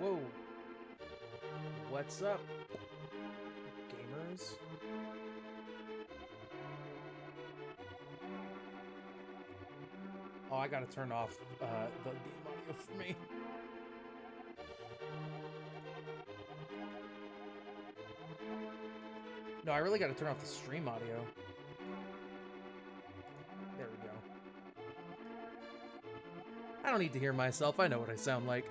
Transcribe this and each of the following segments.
Whoa. What's up, gamers? Oh, I gotta turn off the game audio for me. No, I really gotta turn off the stream audio. There we go. I don't need to hear myself. I know what I sound like.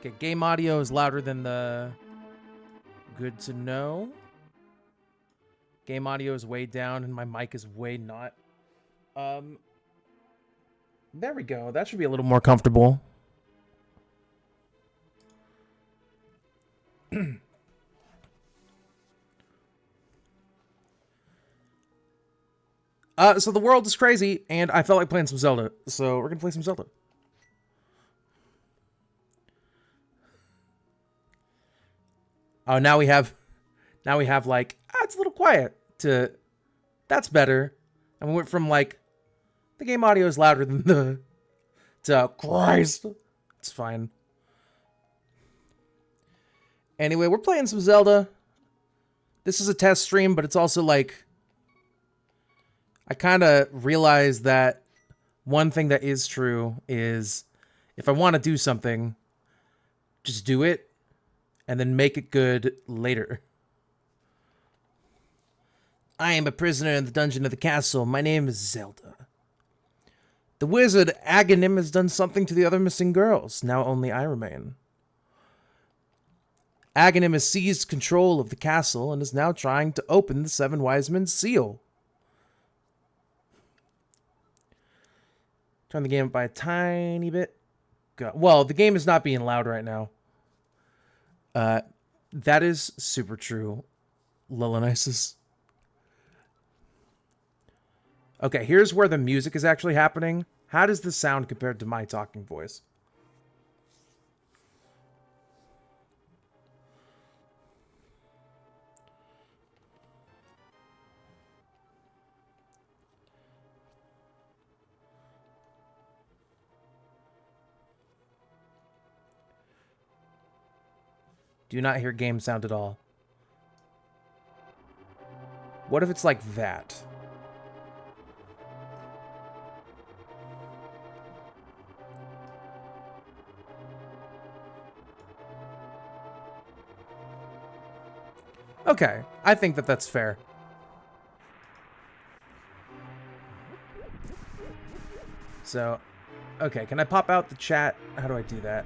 Okay, game audio is louder than the... Good to know. Game audio is way down and my mic is way not. There we go. That should be a little more comfortable. So the world is crazy, and I felt like playing some Zelda, so we're gonna play some Zelda. Oh, now we have like, it's a little quiet to, that's better. And we went from like, the game audio is louder than the, to Christ. It's fine. Anyway, we're playing some Zelda. This is a test stream, but it's also like, I kind of realized that one thing that is true is if I want to do something, just do it and then make it good later. I am a prisoner in the dungeon of the castle. My name is Zelda. The wizard Aghanim has done something to the other missing girls. Now only I remain. Aghanim has seized control of the castle and is now trying to open the Seven Wise Men's seal. Turn the game up by a tiny bit. Well, the game is not being loud right now. That is super true. Lilinisis. Okay, here's where the music is actually happening. How does this sound compared to my talking voice? Do not hear game sound at all. What if it's like that? Okay, I think that that's fair. So, okay, can I pop out the chat? How do I do that?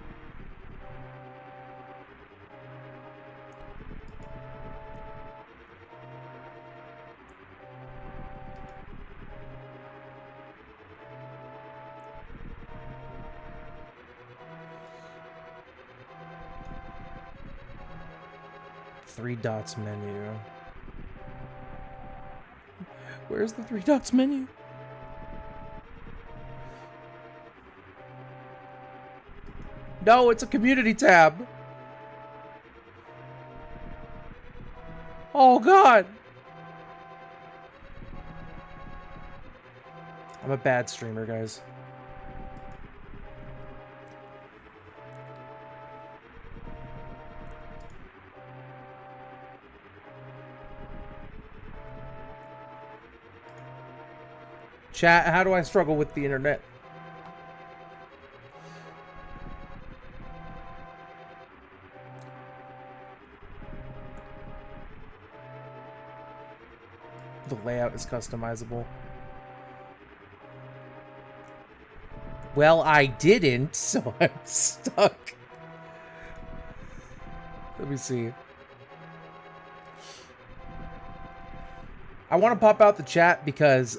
Three dots menu. Where's the three dots menu? No, it's a community tab. Oh, God. I'm a bad streamer, guys. Chat, how do I struggle with the internet? The layout is customizable. Well, I didn't, so I'm stuck. Let me see. I want to pop out the chat because,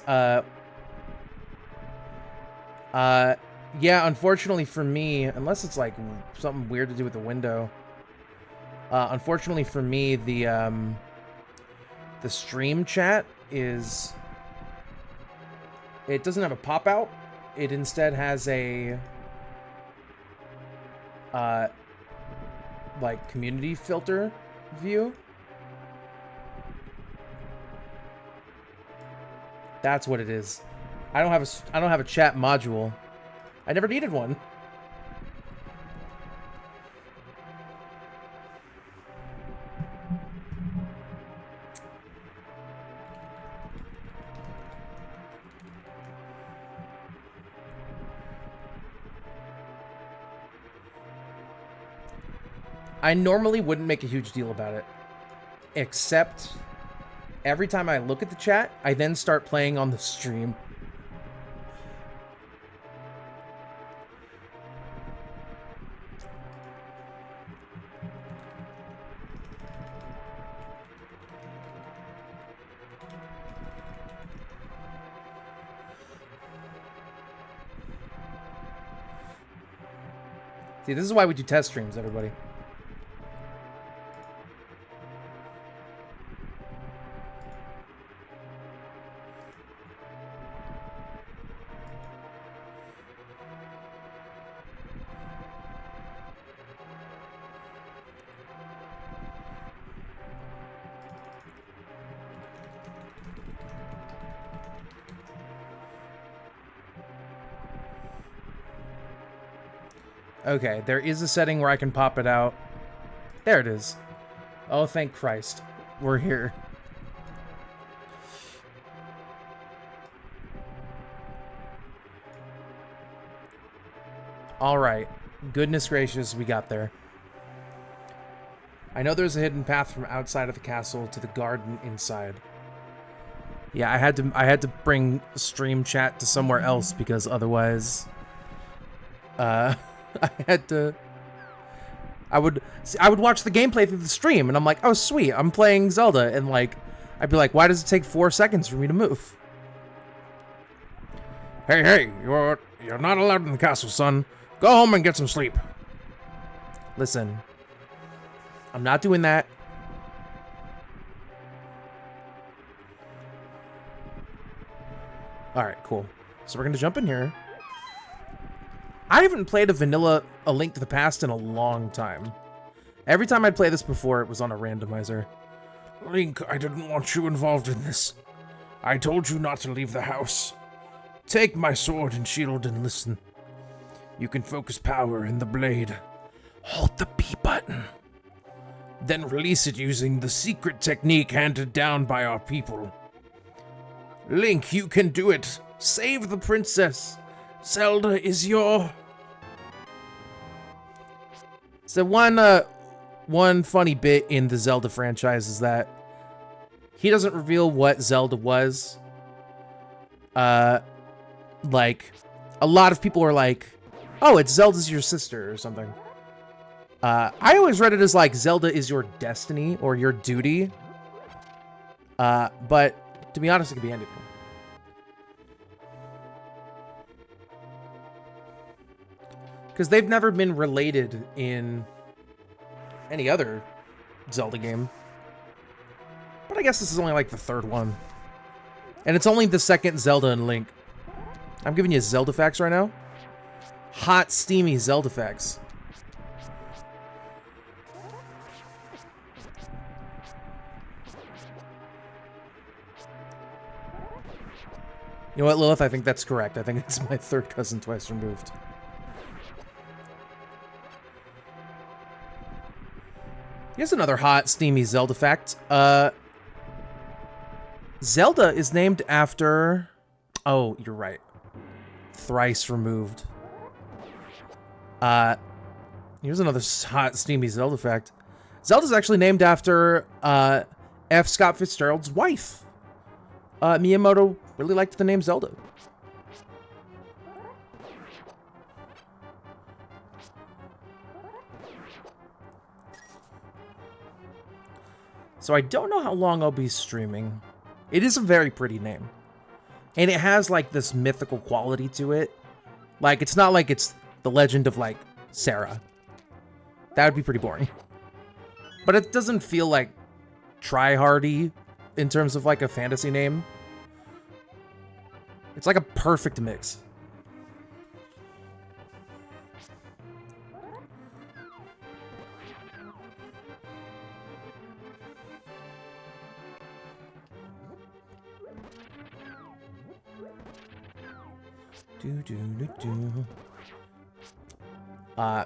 yeah, unfortunately for me, unless it's like something weird to do with the window, unfortunately for me, the stream chat is, it doesn't have a pop out. It instead has a, like community filter view. That's what it is. I don't have a chat module. I never needed one. I normally wouldn't make a huge deal about it, except every time I look at the chat, I then start playing on the stream. See, this is why we do test streams, everybody. Okay, there is a setting where I can pop it out. There it is. Oh, thank Christ. We're here. All right. Goodness gracious, we got there. I know there's a hidden path from outside of the castle to the garden inside. Yeah, I had to bring stream chat to somewhere else because otherwise I would watch the gameplay through the stream and I'm like, "Oh, sweet. I'm playing Zelda." And like I'd be like, "Why does it take 4 seconds for me to move?" Hey, you're not allowed in the castle, son. Go home and get some sleep. Listen. I'm not doing that. All right, cool. So we're going to jump in here. I haven't played A Link to the Past in a long time. Every time I'd play this before, it was on a randomizer. Link, I didn't want you involved in this. I told you not to leave the house. Take my sword and shield and listen. You can focus power in the blade. Hold the B button. Then release it using the secret technique handed down by our people. Link, you can do it. Save the princess. Zelda is your... So one funny bit in the Zelda franchise is that he doesn't reveal what Zelda was. Like, a lot of people are like, "Oh, it's Zelda's your sister," or something. I always read it as like Zelda is your destiny or your duty. But to be honest, it could be anything. Because they've never been related in any other Zelda game. But I guess this is only like the third one. And it's only the second Zelda and Link. I'm giving you Zelda facts right now. Hot, steamy Zelda facts. You know what, Lilith? I think that's correct. I think it's my third cousin twice removed. Here's another hot, steamy Zelda fact. Zelda is named after... Oh, you're right. Thrice removed. Here's another hot, steamy Zelda fact. Zelda's actually named after F. Scott Fitzgerald's wife. Miyamoto really liked the name Zelda. So I don't know how long I'll be streaming. It is a very pretty name. And it has, like, this mythical quality to it. Like, it's not like it's the legend of, like, Sarah. That would be pretty boring. But it doesn't feel, like, try-hardy in terms of, like, a fantasy name. It's like a perfect mix.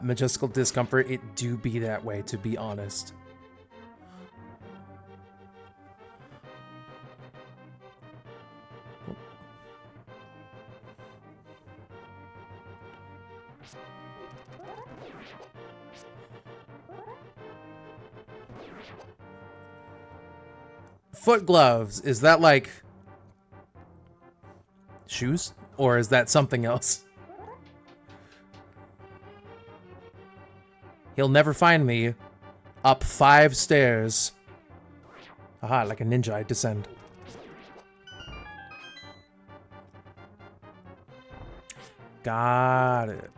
Majestical discomfort, it do be that way, to be honest. Foot gloves, is that like shoes? Or is that something else? He'll never find me. Up 5 stairs. Aha, like a ninja, I descend. Got it.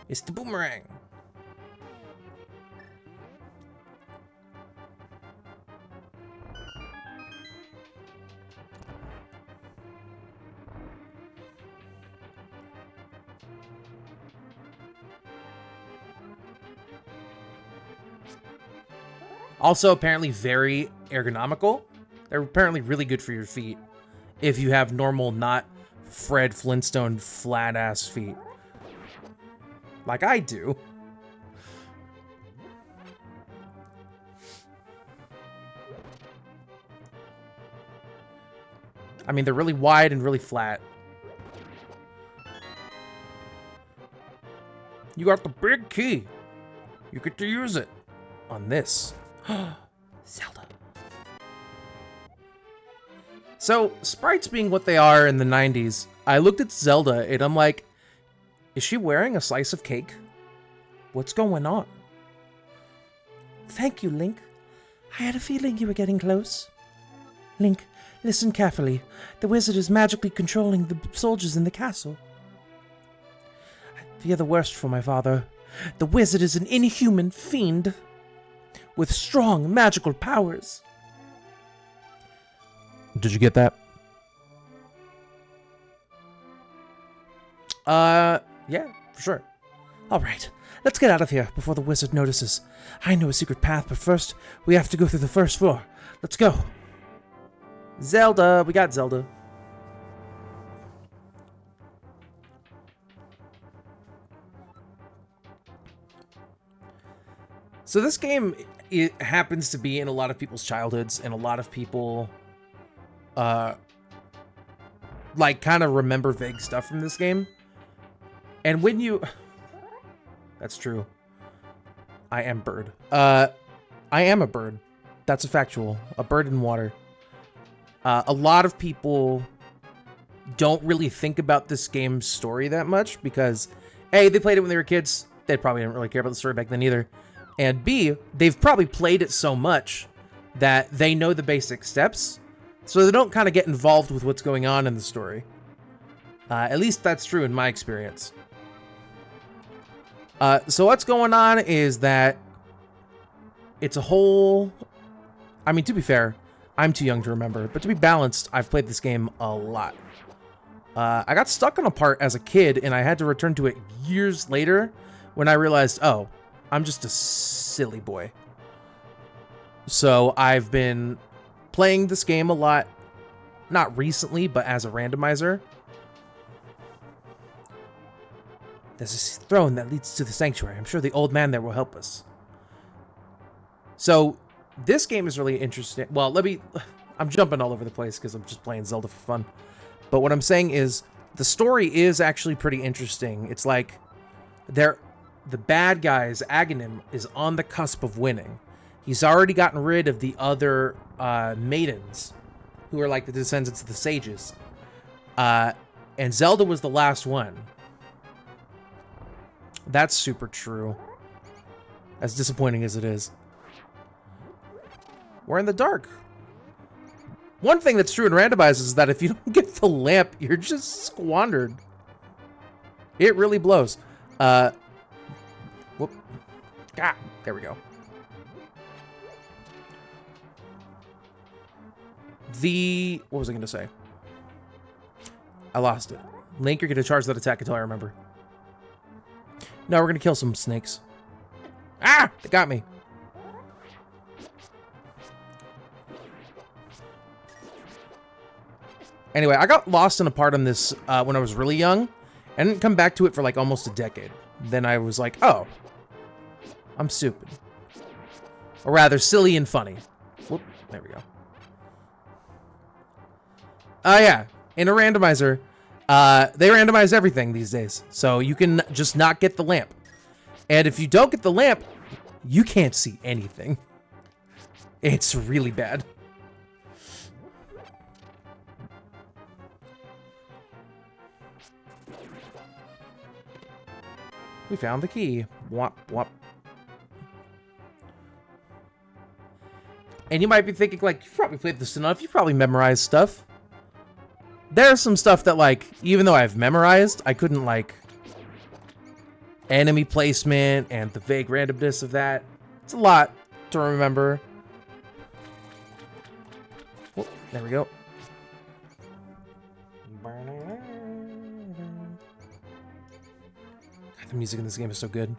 It's the boomerang. Also, apparently very ergonomical. They're apparently really good for your feet if you have normal, not Fred Flintstone flat-ass feet. Like I do. I mean, they're really wide and really flat. You got the big key. You get to use it on this. Zelda. So, sprites being what they are in the 90s, I looked at Zelda and I'm like, is she wearing a slice of cake? What's going on? Thank you, Link. I had a feeling you were getting close. Link, listen carefully. The wizard is magically controlling the soldiers in the castle. I fear the worst for my father. The wizard is an inhuman fiend with strong magical powers. Did you get that? Yeah, for sure. All right, let's get out of here before the wizard notices. I know a secret path, but first, we have to go through the first floor. Let's go. Zelda, we got Zelda. So this game, it happens to be in a lot of people's childhoods, and a lot of people, like, kind of remember vague stuff from this game. And when you... That's true. I am bird. I am a bird. That's a factual. A bird in water. A lot of people don't really think about this game's story that much because, A, they played it when they were kids. They probably didn't really care about the story back then either. And B, they've probably played it so much that they know the basic steps, so they don't kind of get involved with what's going on in the story. At least that's true in my experience. So what's going on is that it's a whole... I mean, to be fair, I'm too young to remember, but to be balanced, I've played this game a lot. I got stuck on a part as a kid, and I had to return to it years later when I realized, oh, I'm just a silly boy. So I've been playing this game a lot, not recently, but as a randomizer. There's a throne that leads to the sanctuary. I'm sure the old man there will help us. So this game is really interesting. Well, I'm jumping all over the place because I'm just playing Zelda for fun. But what I'm saying is the story is actually pretty interesting. It's like the bad guy's Aghanim is on the cusp of winning. He's already gotten rid of the other maidens who are like the descendants of the sages. And Zelda was the last one. That's super true. As disappointing as it is. We're in the dark. One thing that's true in randomized is that if you don't get the lamp, you're just squandered. It really blows. Whoop. Ah, there we go. What was I going to say? I lost it. Link, you're going to charge that attack until I remember. No, we're going to kill some snakes. Ah! They got me. Anyway, I got lost in a part on this when I was really young, and didn't come back to it for like almost a decade. Then I was like, oh, I'm stupid. Or rather, silly and funny. Whoop, there we go. Yeah, in a randomizer, they randomize everything these days. So you can just not get the lamp. And if you don't get the lamp, you can't see anything. It's really bad. We found the key. Wop, wop. And you might be thinking, like, you've probably played this enough. You've probably memorized stuff. There's some stuff that, like, even though I've memorized, I couldn't, like, enemy placement and the vague randomness of that. It's a lot to remember. Oh, there we go. God, the music in this game is so good.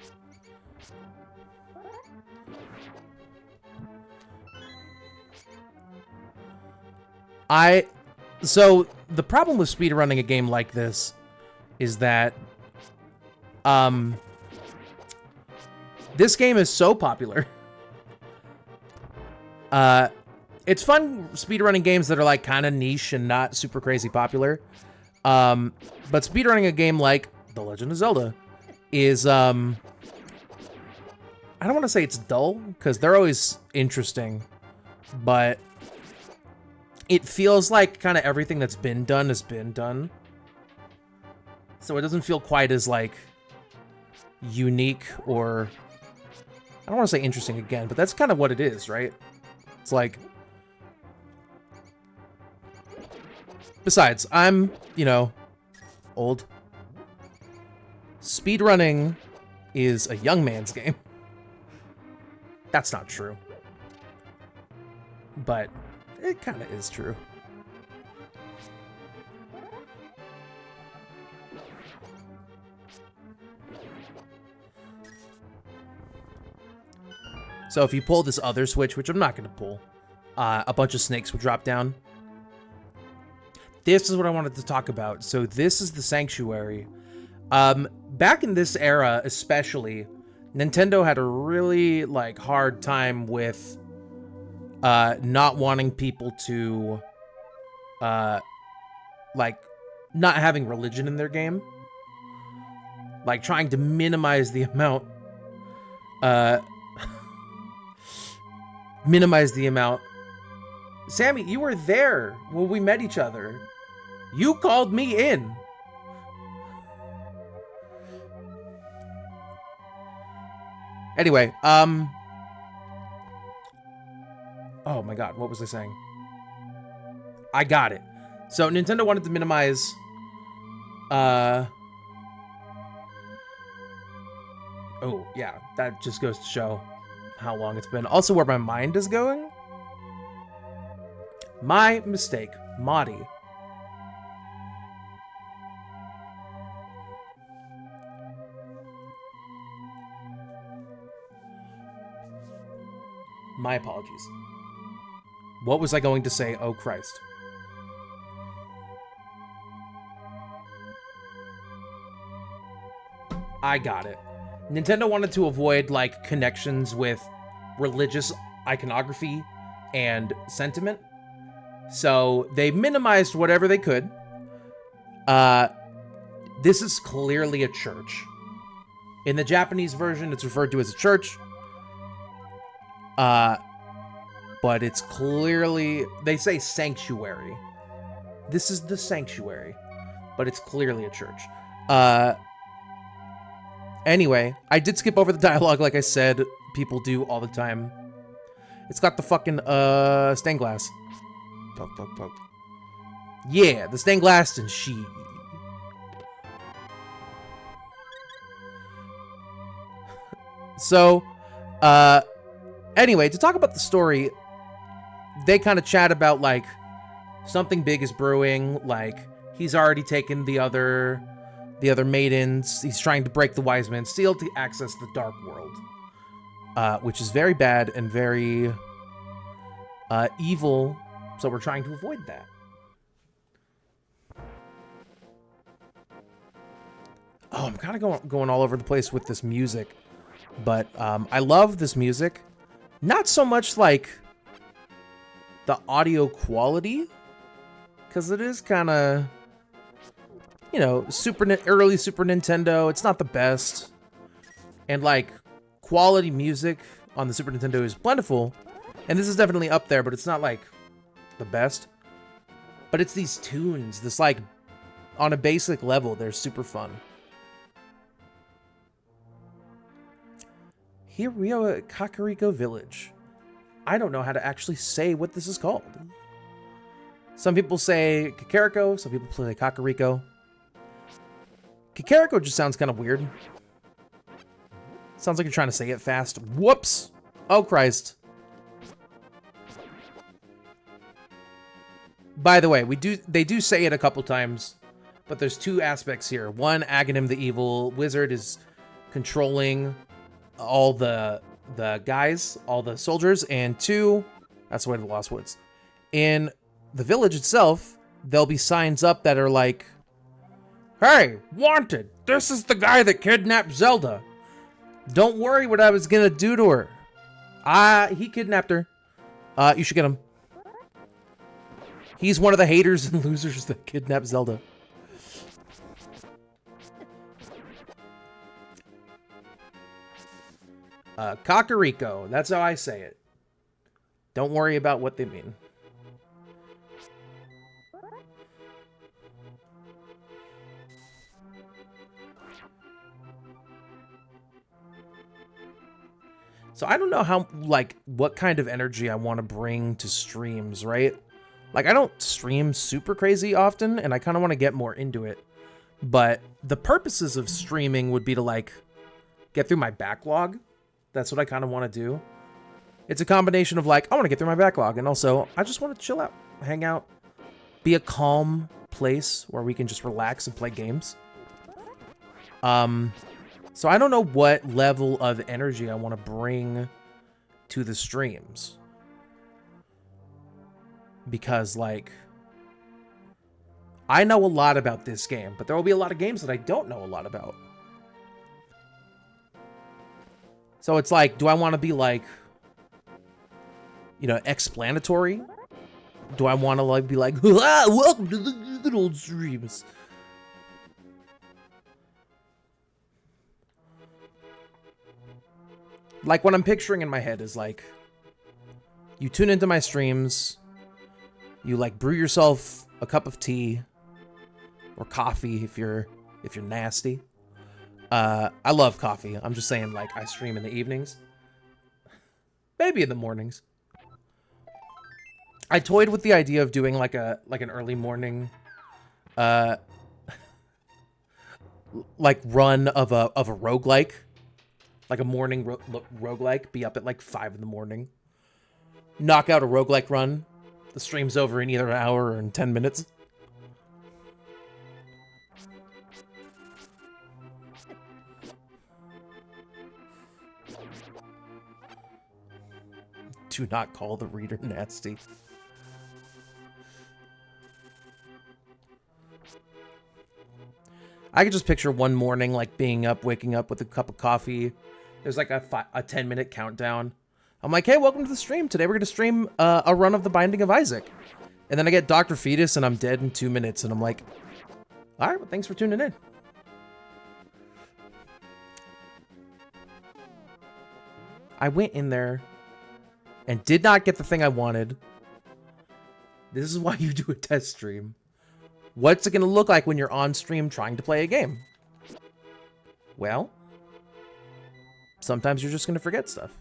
So the problem with speedrunning a game like this is that this game is so popular. It's fun speedrunning games that are like kind of niche and not super crazy popular. But speedrunning a game like The Legend of Zelda is I don't want to say it's dull, because they're always interesting, but it feels like kind of everything that's been done has been done. So it doesn't feel quite as, like, unique or... I don't want to say interesting again, but that's kind of what it is, right? It's like... Besides, I'm, you know, old. Speedrunning is a young man's game. That's not true. But... it kind of is true. So if you pull this other switch, which I'm not going to pull, a bunch of snakes would drop down. This is what I wanted to talk about. So this is the Sanctuary. Back in this era, especially, Nintendo had a really, like, hard time with not wanting people to, like, not having religion in their game. Like, trying to minimize the amount, Sammy, you were there when we met each other. You called me in. Anyway, oh my god, what was I saying? I got it. So Nintendo wanted to minimize oh yeah, that just goes to show how long it's been. Also where my mind is going. My mistake. Madi. My apologies. What was I going to say? Oh, Christ. I got it. Nintendo wanted to avoid, like, connections with religious iconography and sentiment. So they minimized whatever they could. This is clearly a church. In the Japanese version, it's referred to as a church. But it's clearly, they say sanctuary. This is the sanctuary, but it's clearly a church. Anyway, I did skip over the dialogue, like I said, people do all the time. It's got the fucking, stained glass. Poke, poke, poke. Yeah, the stained glass and she. So, anyway, to talk about the story, they kind of chat about, like, something big is brewing, like, he's already taken the other maidens, he's trying to break the Wise Man's Seal to access the Dark World, which is very bad and very, evil, so we're trying to avoid that. Oh, I'm kind of going all over the place with this music. But I love this music. Not so much like the audio quality, because it is kind of, you know, early Super Nintendo. It's not the best. And like quality music on the Super Nintendo is plentiful. And this is definitely up there, but it's not like the best. But it's these tunes, this like on a basic level, they're super fun. Here we are at Kakariko Village. I don't know how to actually say what this is called. Some people say Kakariko, some people say Kakariko. Kakariko just sounds kind of weird. Sounds like you're trying to say it fast. Whoops! Oh, Christ. By the way, they do say it a couple times, but there's two aspects here. One, Aghanim the evil wizard is controlling all the guys, all the soldiers, and two, that's the way to the Lost Woods. In the village itself, there'll be signs up that are like, "Hey, wanted! This is the guy that kidnapped Zelda. Don't worry what I was gonna do to her. He kidnapped her. You should get him. He's one of the haters and losers that kidnapped Zelda." Kakariko, that's how I say it. Don't worry about what they mean. So I don't know how, like, what kind of energy I want to bring to streams, right? Like, I don't stream super crazy often, and I kind of want to get more into it. But the purposes of streaming would be to, like, get through my backlog. That's what I kind of want to do. It's a combination of, like, I want to get through my backlog, and also, I just want to chill out, hang out, be a calm place where we can just relax and play games. So I don't know what level of energy I want to bring to the streams. Because, like, I know a lot about this game, but there will be a lot of games that I don't know a lot about. So it's like, do I want to be, like, you know, explanatory? Do I want to, like, be like, "Ah, welcome to the good old streams"? Like, what I'm picturing in my head is, like, you tune into my streams, you, like, brew yourself a cup of tea or coffee if you're nasty. I love coffee. I'm just saying, like, I stream in the evenings. Maybe in the mornings. I toyed with the idea of doing, like, an early morning, like, run of a roguelike. Like a morning roguelike, be up at like 5 in the morning. Knock out a roguelike run. The stream's over in either an hour or in 10 minutes. Do not call the reader nasty. I could just picture one morning, like, waking up with a cup of coffee. There's like a 10-minute countdown. I'm like, hey, welcome to the stream. Today we're going to stream a run of The Binding of Isaac. And then I get Dr. Fetus and I'm dead in 2 minutes. And I'm like, all right, well, thanks for tuning in. I went in there and did not get the thing I wanted. This is why you do a test stream. What's it going to look like when you're on stream trying to play a game? Well, sometimes you're just going to forget stuff.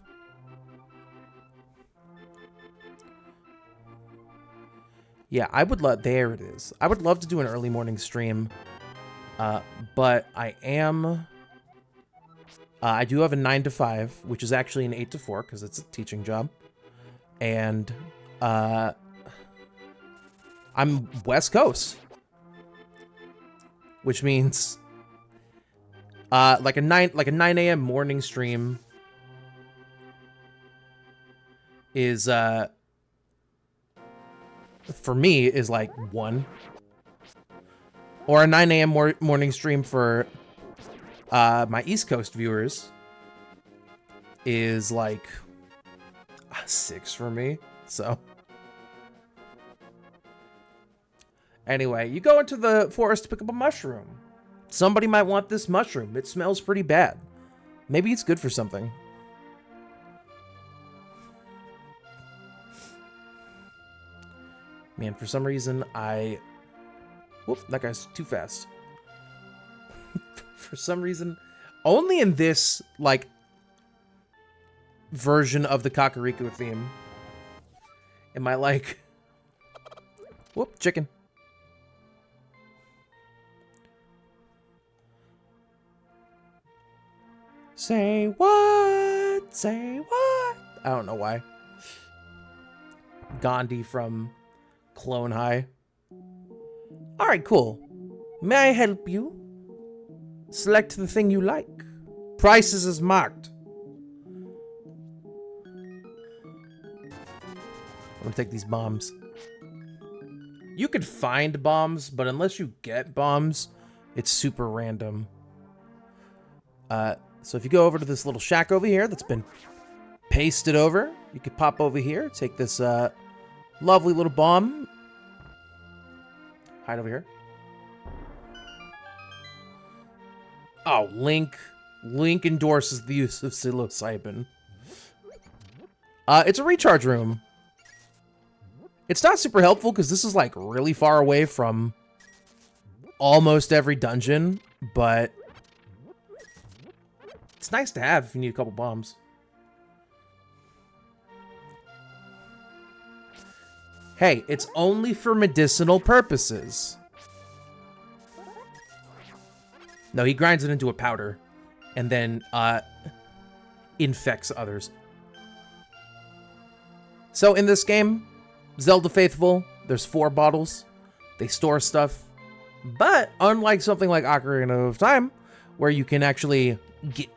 Yeah, I would love... There it is. I would love to do an early morning stream. But I am... I do have a 9 to 5, which is actually an 8 to 4, because it's a teaching job. And I'm West Coast. Which means like a 9 a.m. morning stream is for me is like 1, or a 9 a.m. morning stream for My East Coast viewers is like a 6 for me. So anyway, you go into the forest to pick up a mushroom. Somebody might want this mushroom. It smells pretty bad. Maybe it's good for something. Man, for some reason, whoop, that guy's too fast. For some reason, only in this, like, version of the Kakariko theme am I like... Whoop, chicken. Say what? Say what? I don't know why. Gandhi from Clone High. Alright, cool. May I help you? Select the thing you like. Prices is marked. I'm gonna take these bombs. You could find bombs, but unless you get bombs, it's super random. So if you go over to this little shack over here that's been pasted over, you could pop over here, take this lovely little bomb. Hide over here. Oh, Link endorses the use of psilocybin. It's a recharge room. It's not super helpful because this is like really far away from almost every dungeon, but it's nice to have if you need a couple bombs. Hey, it's only for medicinal purposes. No, he grinds it into a powder and then infects others. So in this game, Zelda Faithful, there's 4 bottles. They store stuff. But unlike something like Ocarina of Time, where you can actually get...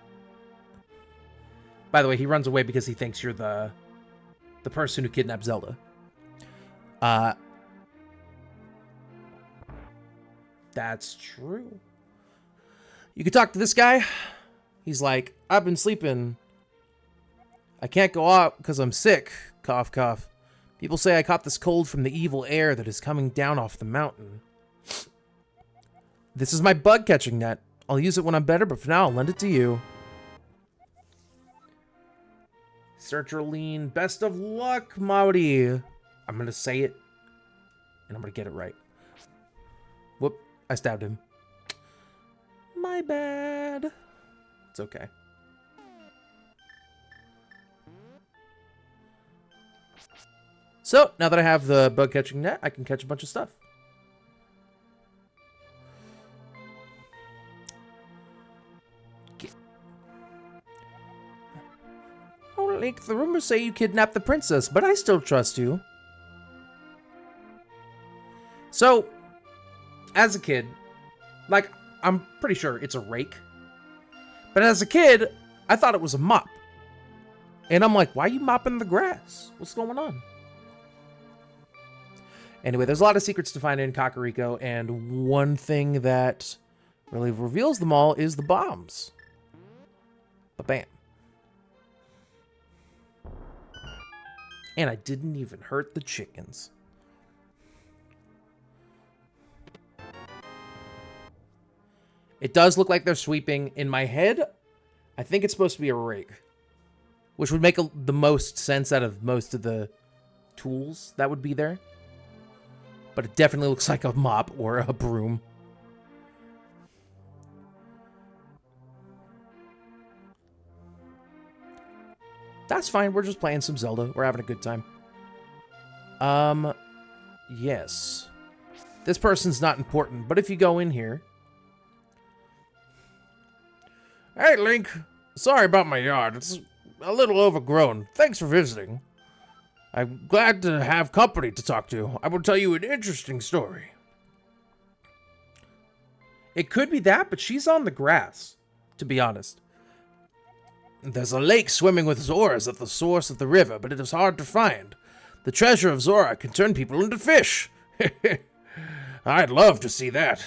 By the way, he runs away because he thinks you're the person who kidnapped Zelda. That's true. You can talk to this guy. He's like, I've been sleeping. I can't go out because I'm sick. Cough, cough. People say I caught this cold from the evil air that is coming down off the mountain. This is my bug catching net. I'll use it when I'm better, but for now I'll lend it to you. Sertraline, best of luck, Maori. I'm gonna say it, and I'm gonna get it right. Whoop, I stabbed him. My bad. It's okay. So, now that I have the bug catching net, I can catch a bunch of stuff. Oh, Link, the rumors say you kidnapped the princess, but I still trust you. So, as a kid, like, I'm pretty sure it's a rake. But as a kid, I thought it was a mop. And I'm like, why are you mopping the grass? What's going on? Anyway, there's a lot of secrets to find in Kakariko, and one thing that really reveals them all is the bombs. Ba-bam. And I didn't even hurt the chickens. It does look like they're sweeping. In my head, I think it's supposed to be a rake, which would make the most sense out of most of the tools that would be there. But it definitely looks like a mop or a broom. That's fine. We're just playing some Zelda. We're having a good time. Yes. This person's not important, but if you go in here... Hey, Link. Sorry about my yard. It's a little overgrown. Thanks for visiting. I'm glad to have company to talk to. I will tell you an interesting story. It could be that, but she's on the grass, to be honest. There's a lake swimming with Zoras at the source of the river, but it is hard to find. The treasure of Zora can turn people into fish. I'd love to see that.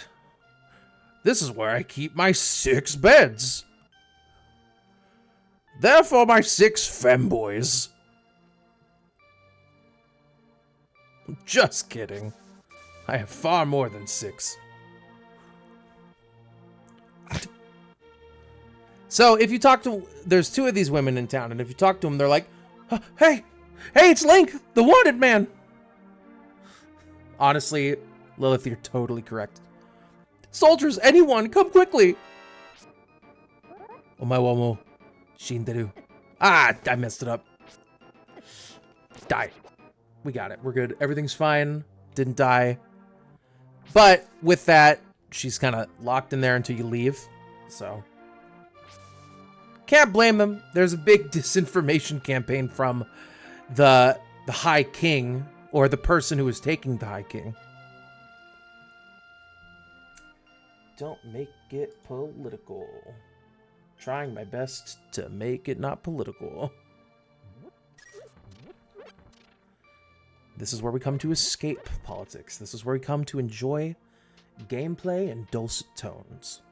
This is where I keep my 6 beds. Therefore, my 6 femboys. Just kidding. I have far more than 6. So, if you talk to... There's 2 of these women in town, and if you talk to them, they're like, hey, it's Link, the wanted man. Honestly, Lilith, you're totally correct. Soldiers, anyone, come quickly. Omae Shinderu. Ah, I messed it up. Die. We got it. We're good. Everything's fine. Didn't die. But with that, she's kind of locked in there until you leave. So can't blame them. There's a big disinformation campaign from the High King, or the person who is taking the High King. Don't make it political. Trying my best to make it not political. This is where we come to escape politics. This is where we come to enjoy gameplay and dulcet tones.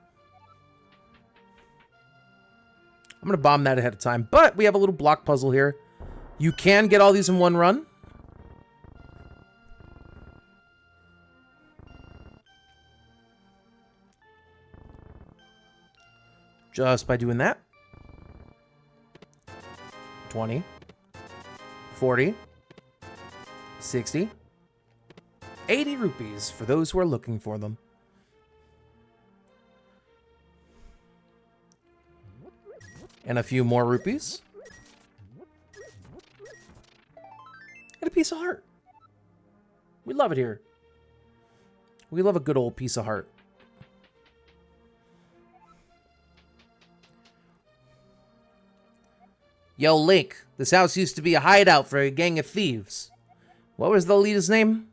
I'm going to bomb that ahead of time, but we have a little block puzzle here. You can get all these in one run. Just by doing that. 20, 40, 60, 80 rupees for those who are looking for them. And a few more rupees. And a piece of heart. We love it here. We love a good old piece of heart. Yo, Link, this house used to be a hideout for a gang of thieves. What was the leader's name?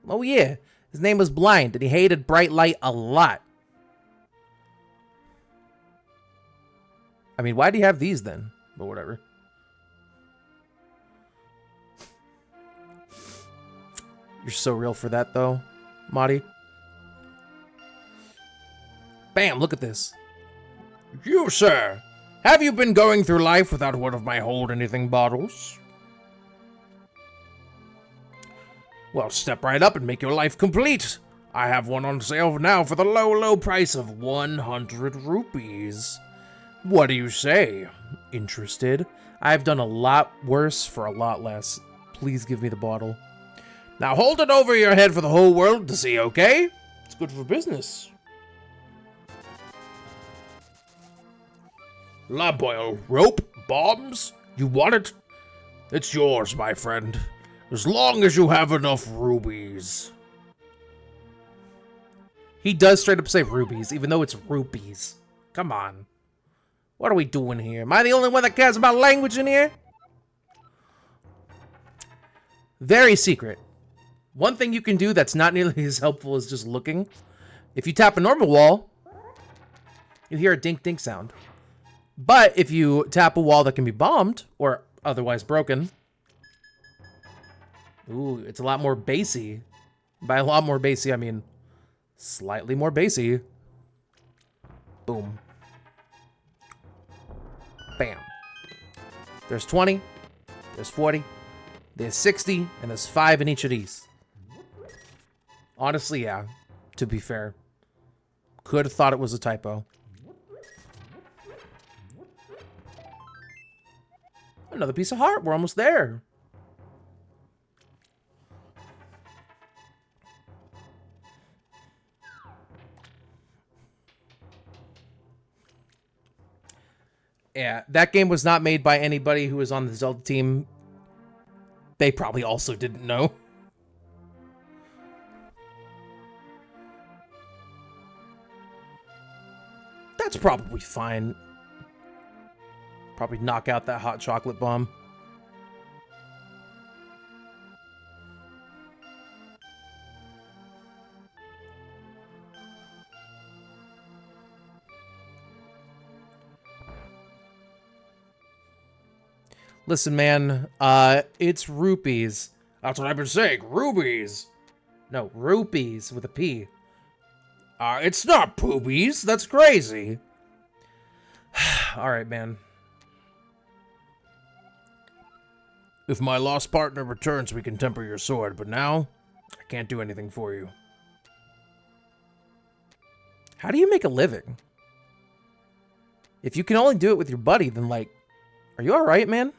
Oh yeah, his name was Blind, and he hated bright light a lot. I mean, why do you have these then? But whatever. You're so real for that, though, Marty. Bam, look at this. You, sir, have you been going through life without one of my hold anything bottles? Well, step right up and make your life complete. I have one on sale now for the low, low price of 100 rupees. What do you say? Interested? I've done a lot worse for a lot less. Please give me the bottle. Now hold it over your head for the whole world to see, okay? It's good for business. Laboil rope, bombs? You want it? It's yours, my friend. As long as you have enough rubies. He does straight up say rubies, even though it's rupees. Come on. What are we doing here? Am I the only one that cares about language in here? Very secret. One thing you can do that's not nearly as helpful as just looking. If you tap a normal wall, you hear a dink-dink sound. But if you tap a wall that can be bombed, or otherwise broken, ooh, it's a lot more bassy. By a lot more bassy, I mean slightly more bassy. Boom. Bam. There's 20, there's 40, there's 60, and there's 5 in each of these. Honestly, yeah, to be fair. Could have thought it was a typo. Another piece of heart. We're almost there. Yeah, that game was not made by anybody who was on the Zelda team. They probably also didn't know. That's probably fine. Probably knock out that hot chocolate bomb. Listen, man, it's rupees. That's what I've been saying, rubies. No, rupees with a P. It's not poobies. That's crazy. Alright, man. If my lost partner returns, we can temper your sword, but now, I can't do anything for you. How do you make a living? If you can only do it with your buddy, then, like, are you alright, man?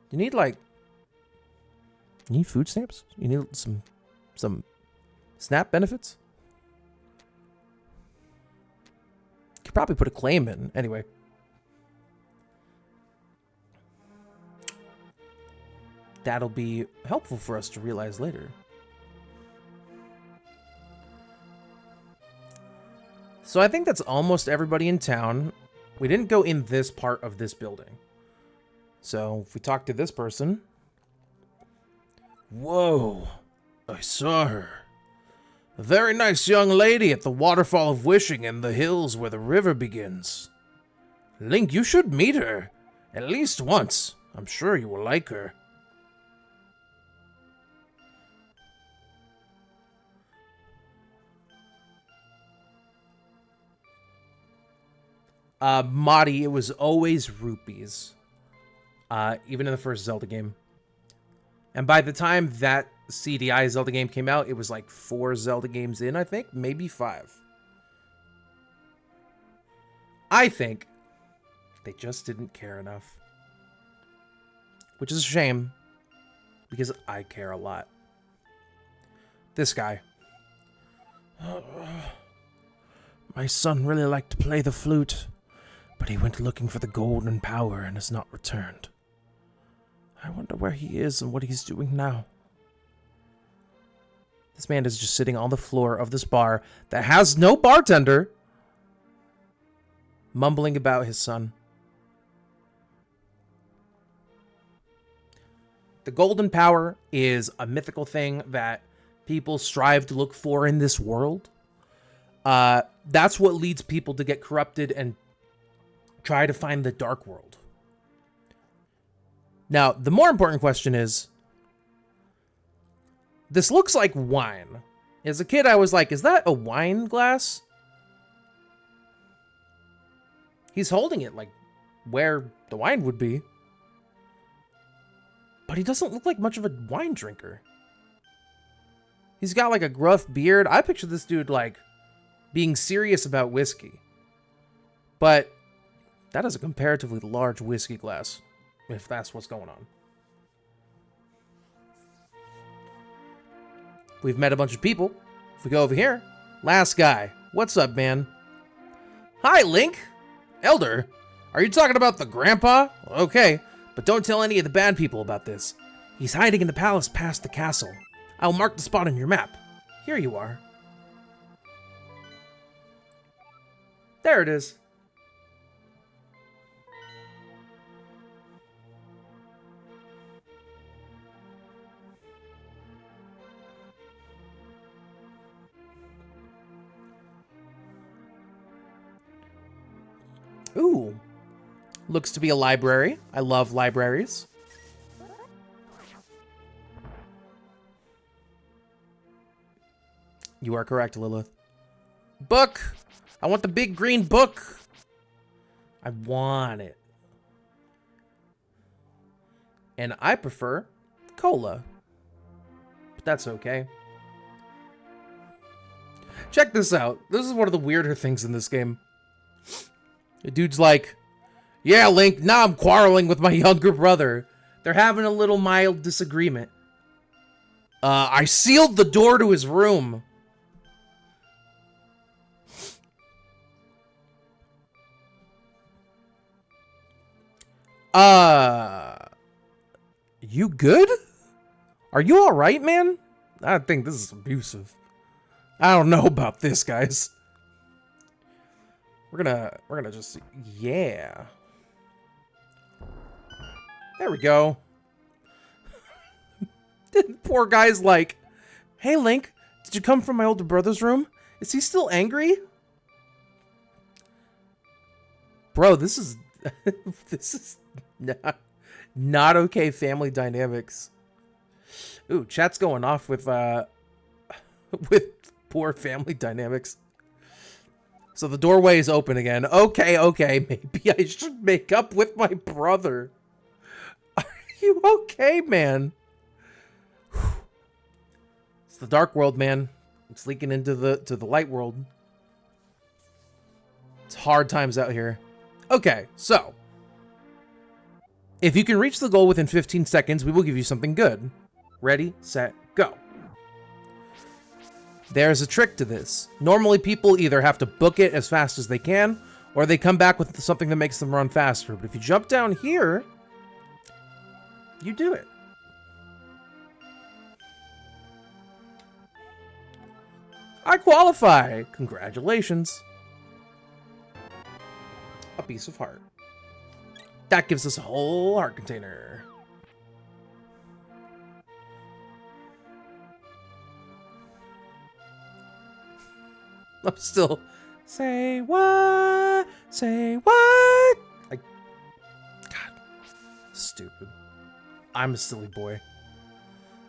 You need, like... You need food stamps? You need some SNAP benefits? You could probably put a claim in. Anyway. That'll be helpful for us to realize later. So I think that's almost everybody in town. We didn't go in this part of this building. So if we talk to this person... Whoa, I saw her. A very nice young lady at the Waterfall of Wishing in the hills where the river begins. Link, you should meet her. At least once. I'm sure you will like her. Madi, it was always rupees. Even in the first Zelda game. And by the time that CDI Zelda game came out, it was like 4 Zelda games in, I think. Maybe 5. I think they just didn't care enough. Which is a shame. Because I care a lot. This guy. My son really liked to play the flute, but he went looking for the golden power and has not returned. I wonder where he is and what he's doing now. This man is just sitting on the floor of this bar that has no bartender, mumbling about his son. The golden power is a mythical thing that people strive to look for in this world. That's what leads people to get corrupted and try to find the dark world. Now, the more important question is, this looks like wine. As a kid, I was like, is that a wine glass? He's holding it like where the wine would be. But he doesn't look like much of a wine drinker. He's got like a gruff beard. I picture this dude like being serious about whiskey. But that is a comparatively large whiskey glass, if that's what's going on. We've met a bunch of people. If we go over here, last guy. What's up, man? Hi, Link. Elder, are you talking about the grandpa? Okay, but don't tell any of the bad people about this. He's hiding in the palace past the castle. I'll mark the spot on your map. Here you are. There it is. Ooh. Looks to be a library. I love libraries. You are correct, Lilith. Book! I want the big green book! I want it. And I prefer cola. But that's okay. Check this out. This is one of the weirder things in this game. The dude's like, yeah, Link, now I'm quarreling with my younger brother. They're having a little mild disagreement. I sealed the door to his room. You good? Are you alright, man? I think this is abusive. I don't know about this, guys. We're gonna just, yeah. There we go. Poor guy's like, hey, Link, did you come from my older brother's room? Is he still angry? Bro, this is, this is not okay family dynamics. Ooh, chat's going off with Poor family dynamics. So the doorway is open again. Okay, okay. Maybe I should make up with my brother. Are you okay, man? It's the dark world, man. It's leaking into the light world. It's hard times out here. Okay, so if you can reach the goal within 15 seconds, we will give you something good. Ready, set, go. There's a trick to this. Normally, people either have to book it as fast as they can, or they come back with something that makes them run faster. But if you jump down here, you do it. I qualify. Congratulations. A piece of heart. That gives us a whole heart container. I'm still... Say what? Say what? God. Stupid. I'm a silly boy.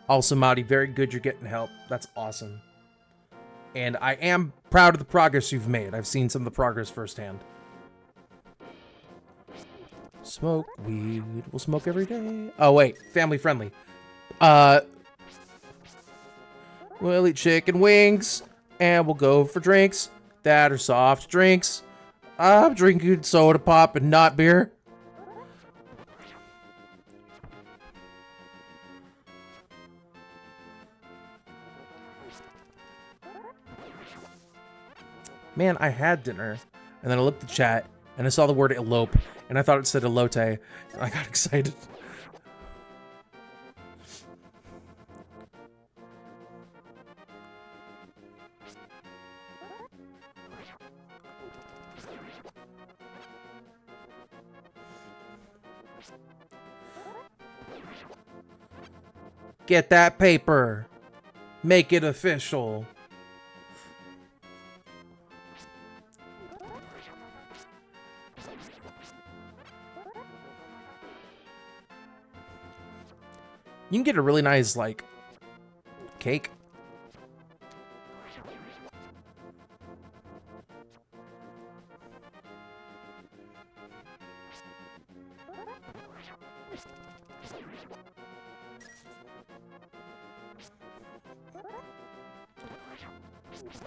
Also, Madi, very good you're getting help. That's awesome. And I am proud of the progress you've made. I've seen some of the progress firsthand. Smoke weed. We'll smoke every day. Oh, wait. Family friendly. We'll eat chicken wings. And we'll go for drinks that are soft drinks. I'm drinking soda pop and not beer. Man, I had dinner, and then I looked at the chat, and I saw the word elope, and I thought it said elote, and I got excited. Get that paper. Make it official. You can get a really nice, like, cake.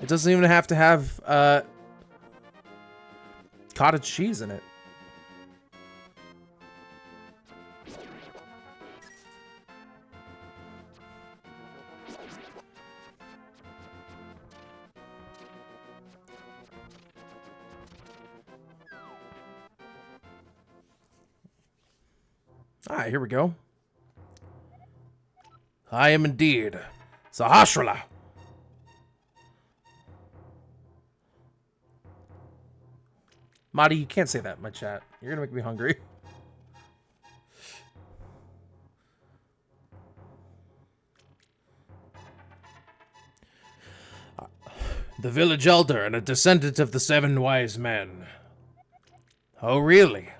It doesn't even have to have cottage cheese in it. Alright, here we go. I am indeed Sahasrara. Madi, you can't say that in my chat. You're gonna make me hungry. The village elder and a descendant of the 7 wise men. Oh, really?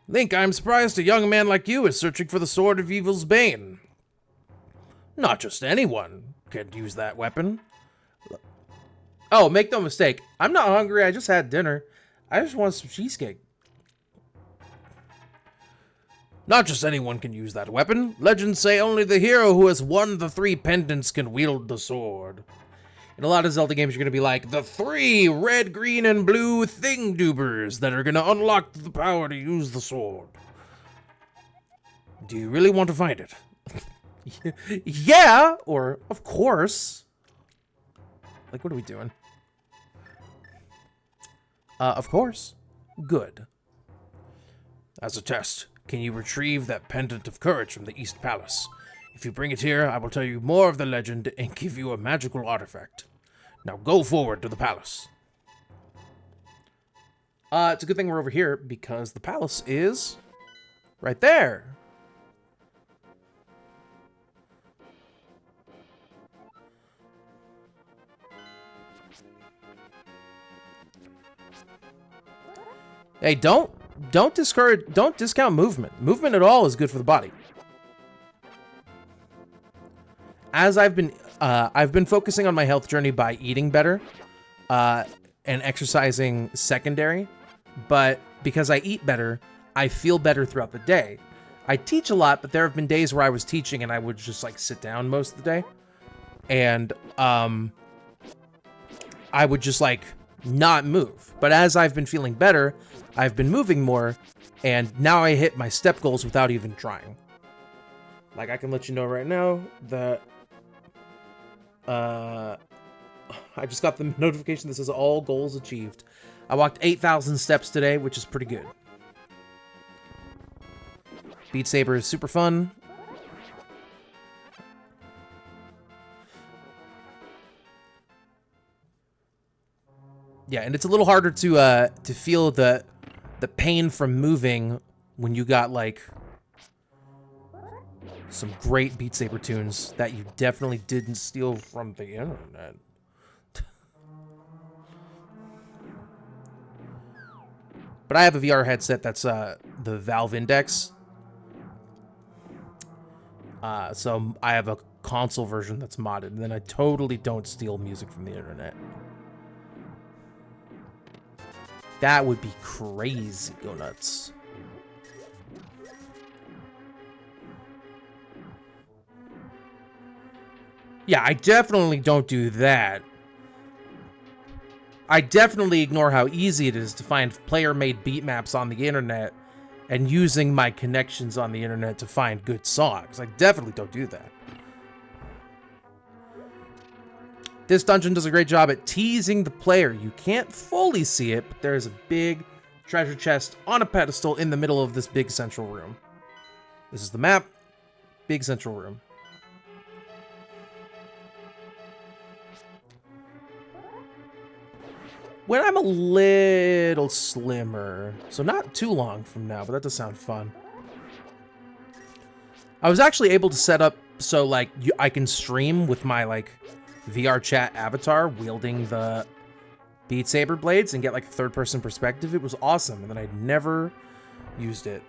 Link, I'm surprised a young man like you is searching for the Sword of Evil's Bane. Not just anyone can use that weapon. Oh, make no mistake. I'm not hungry. I just had dinner. I just want some cheesecake. Not just anyone can use that weapon. Legends say only the hero who has won the 3 pendants can wield the sword. In a lot of Zelda games, you're going to be like, the 3 red, green, and blue thing-dubers that are going to unlock the power to use the sword. Do you really want to find it? Yeah, or of course. Like, what are we doing? Of course. Good. As a test, can you retrieve that pendant of courage from the East Palace? If you bring it here, I will tell you more of the legend and give you a magical artifact. Now go forward to the palace. It's a good thing we're over here because the palace is right there. Hey, don't discount movement. Movement at all is good for the body. As I've been I've been focusing on my health journey by eating better and exercising secondary. But because I eat better, I feel better throughout the day. I teach a lot, but there have been days where I was teaching and I would just like sit down most of the day. And I would just like not move. But as I've been feeling better, I've been moving more, and now I hit my step goals without even trying. Like, I can let you know right now that I just got the notification that says all goals achieved. I walked 8,000 steps today, which is pretty good. Beat Saber is super fun. Yeah, and it's a little harder to feel the pain from moving when you got like some great Beat Saber tunes that you definitely didn't steal from the internet. But I have a VR headset that's the Valve Index. So I have a console version that's modded, and then I totally don't steal music from the internet. That would be crazy. Go nuts. Yeah, I definitely don't do that. I definitely ignore how easy it is to find player-made beat maps on the internet and using my connections on the internet to find good songs. I definitely don't do that. This dungeon does a great job at teasing the player. You can't fully see it, but there's a big treasure chest on a pedestal in the middle of this big central room. This is the map. Big central room. When I'm a little slimmer, so not too long from now, but that does sound fun. I was actually able to set up so like I can stream with my like VR chat avatar wielding the Beat Saber blades and get like a third-person perspective. It was awesome, and then I never used it.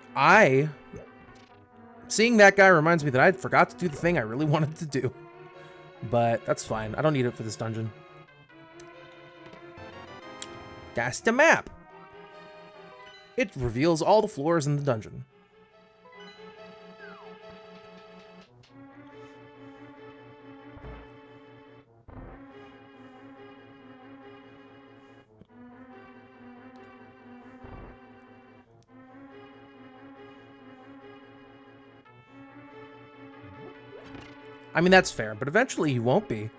Seeing that guy reminds me that I forgot to do the thing I really wanted to do, but that's fine. I don't need it for this dungeon. That's the map. It reveals all the floors in the dungeon. I mean, that's fair, but eventually you won't be.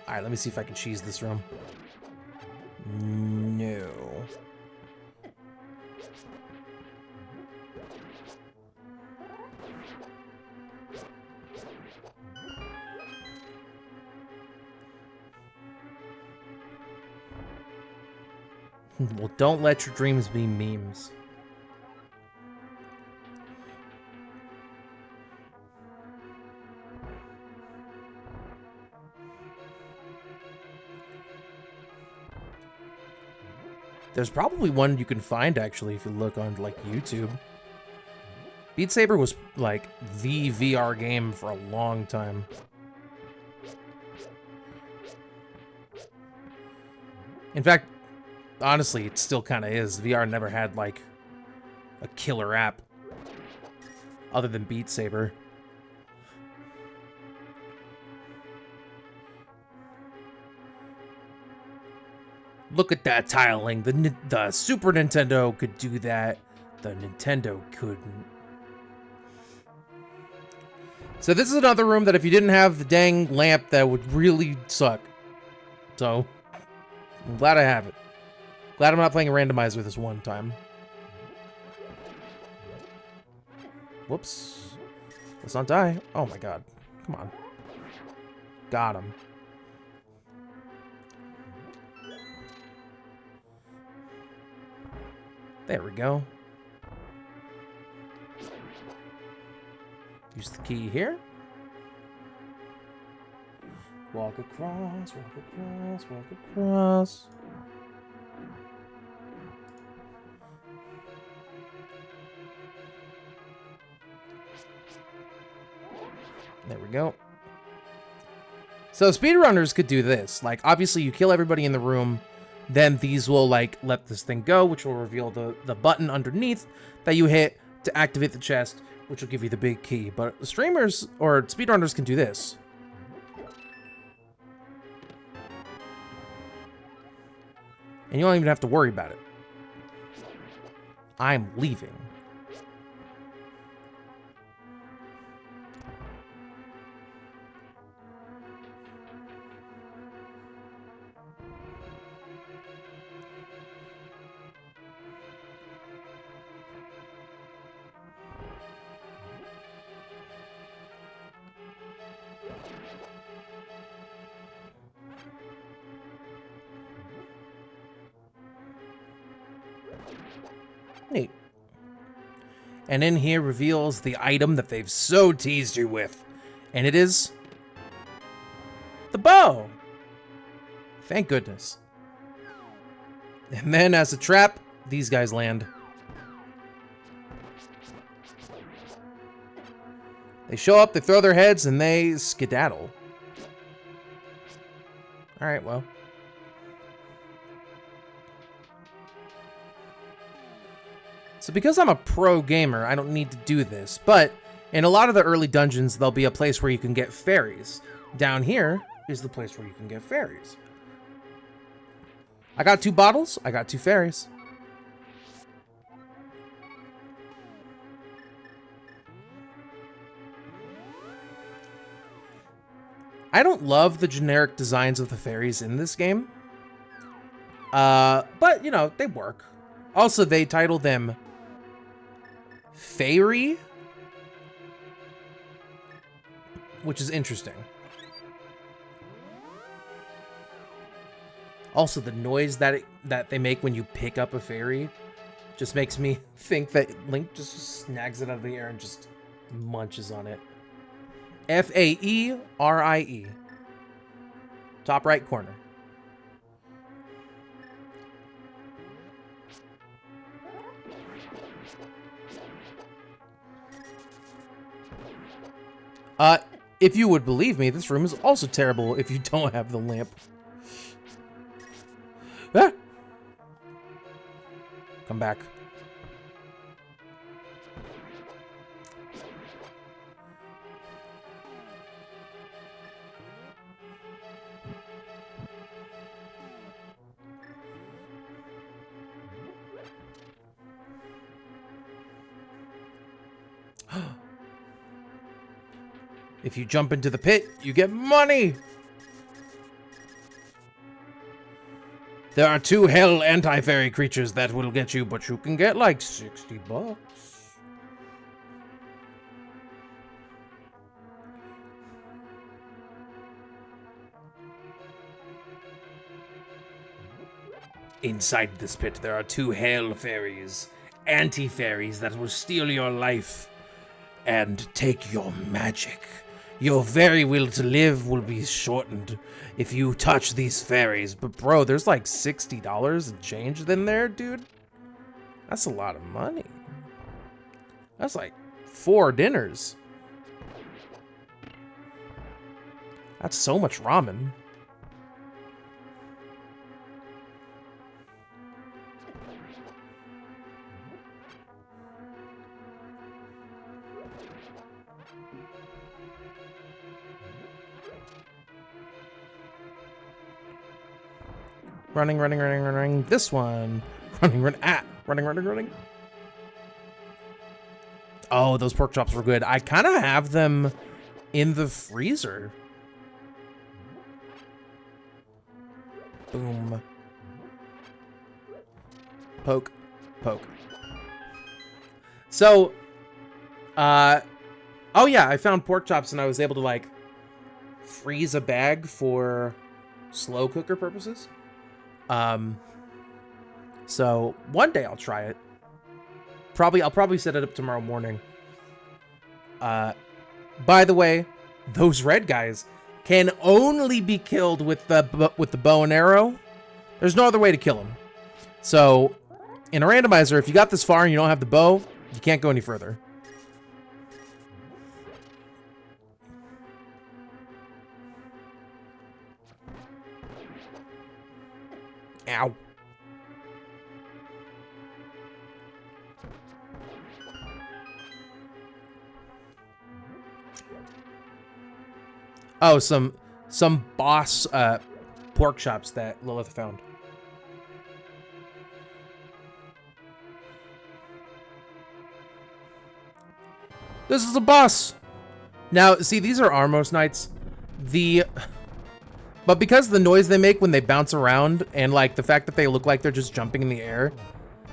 All right, let me see if I can cheese this room. No. Well, don't let your dreams be memes. There's probably one you can find, actually, if you look on, like, YouTube. Beat Saber was, like, the VR game for a long time. In fact, honestly, it still kind of is. VR never had, like, a killer app other than Beat Saber. Look at that tiling. The Super Nintendo could do that. The Nintendo couldn't. So this is another room that if you didn't have the dang lamp, that would really suck. So, I'm glad I have it. Glad I'm not playing a randomizer this one time. Whoops. Let's not die. Oh my god. Come on. Got him. There we go. Use the key here. Walk across, walk across, walk across. There we go. So speedrunners could do this. Like, obviously you kill everybody in the room, then these will, like, let this thing go, which will reveal the button underneath that you hit to activate the chest, which will give you the big key. But streamers or speedrunners can do this. And you don't even have to worry about it. I'm leaving. Neat. And in here reveals the item that they've so teased you with. And it is the bow. Thank goodness. And then as a trap, these guys land. They show up, they throw their heads, and they skedaddle. Alright, well. So because I'm a pro gamer, I don't need to do this, but in a lot of the early dungeons, there'll be a place where you can get fairies. Down here is the place where you can get fairies. I got 2 bottles, I got 2 fairies. I don't love the generic designs of the fairies in this game. But, you know, they work. Also, they title them Fairy, which is interesting. Also, the noise that they make when you pick up a fairy just makes me think that Link just snags it out of the air and just munches on it. F-A-E-R-I-E. Top right corner. If you would believe me, this room is also terrible if you don't have the lamp. Ah! Come back. If you jump into the pit, you get money! There are 2 hell anti-fairy creatures that will get you, but you can get like 60 bucks. Inside this pit, there are 2 hell fairies, anti-fairies that will steal your life and take your magic. Your very will to live will be shortened if you touch these fairies. But bro, there's like $60 and change in there, dude. That's a lot of money. That's like 4 dinners. That's so much ramen. Running, running, running, running. This one. Running, running. Ah! Running, running, running. Oh, those pork chops were good. I kind of have them in the freezer. Boom. Poke. Poke. So, oh yeah, I found pork chops and I was able to, like, freeze a bag for slow cooker purposes. So one day I'll try it. I'll probably set it up tomorrow morning. By the way, those red guys can only be killed with the bow and arrow. There's no other way to kill them. So, in a randomizer, if you got this far and you don't have the bow, you can't go any further. Ow. Oh, some boss pork chops that Lilith found. This is a boss. Now, see, these are Armos Knights. But because of the noise they make when they bounce around and like the fact that they look like they're just jumping in the air,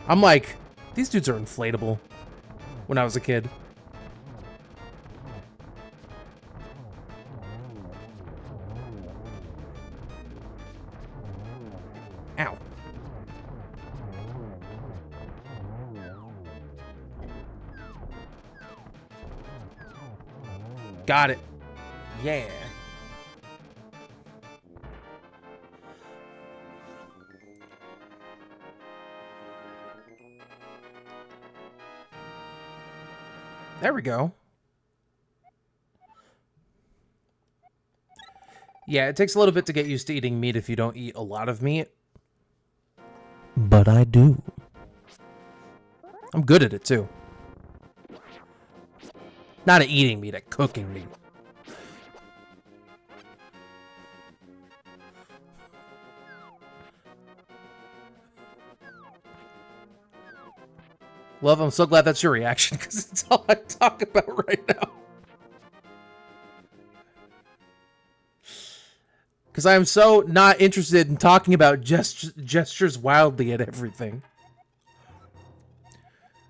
I'm like, these dudes are inflatable when I was a kid. Ow. Got it. Yeah. There we go. Yeah, it takes a little bit to get used to eating meat if you don't eat a lot of meat. But I do. I'm good at it too. Not at eating meat, at cooking meat. Love, I'm so glad that's your reaction, because it's all I talk about right now. Because I am so not interested in talking about gestures wildly at everything.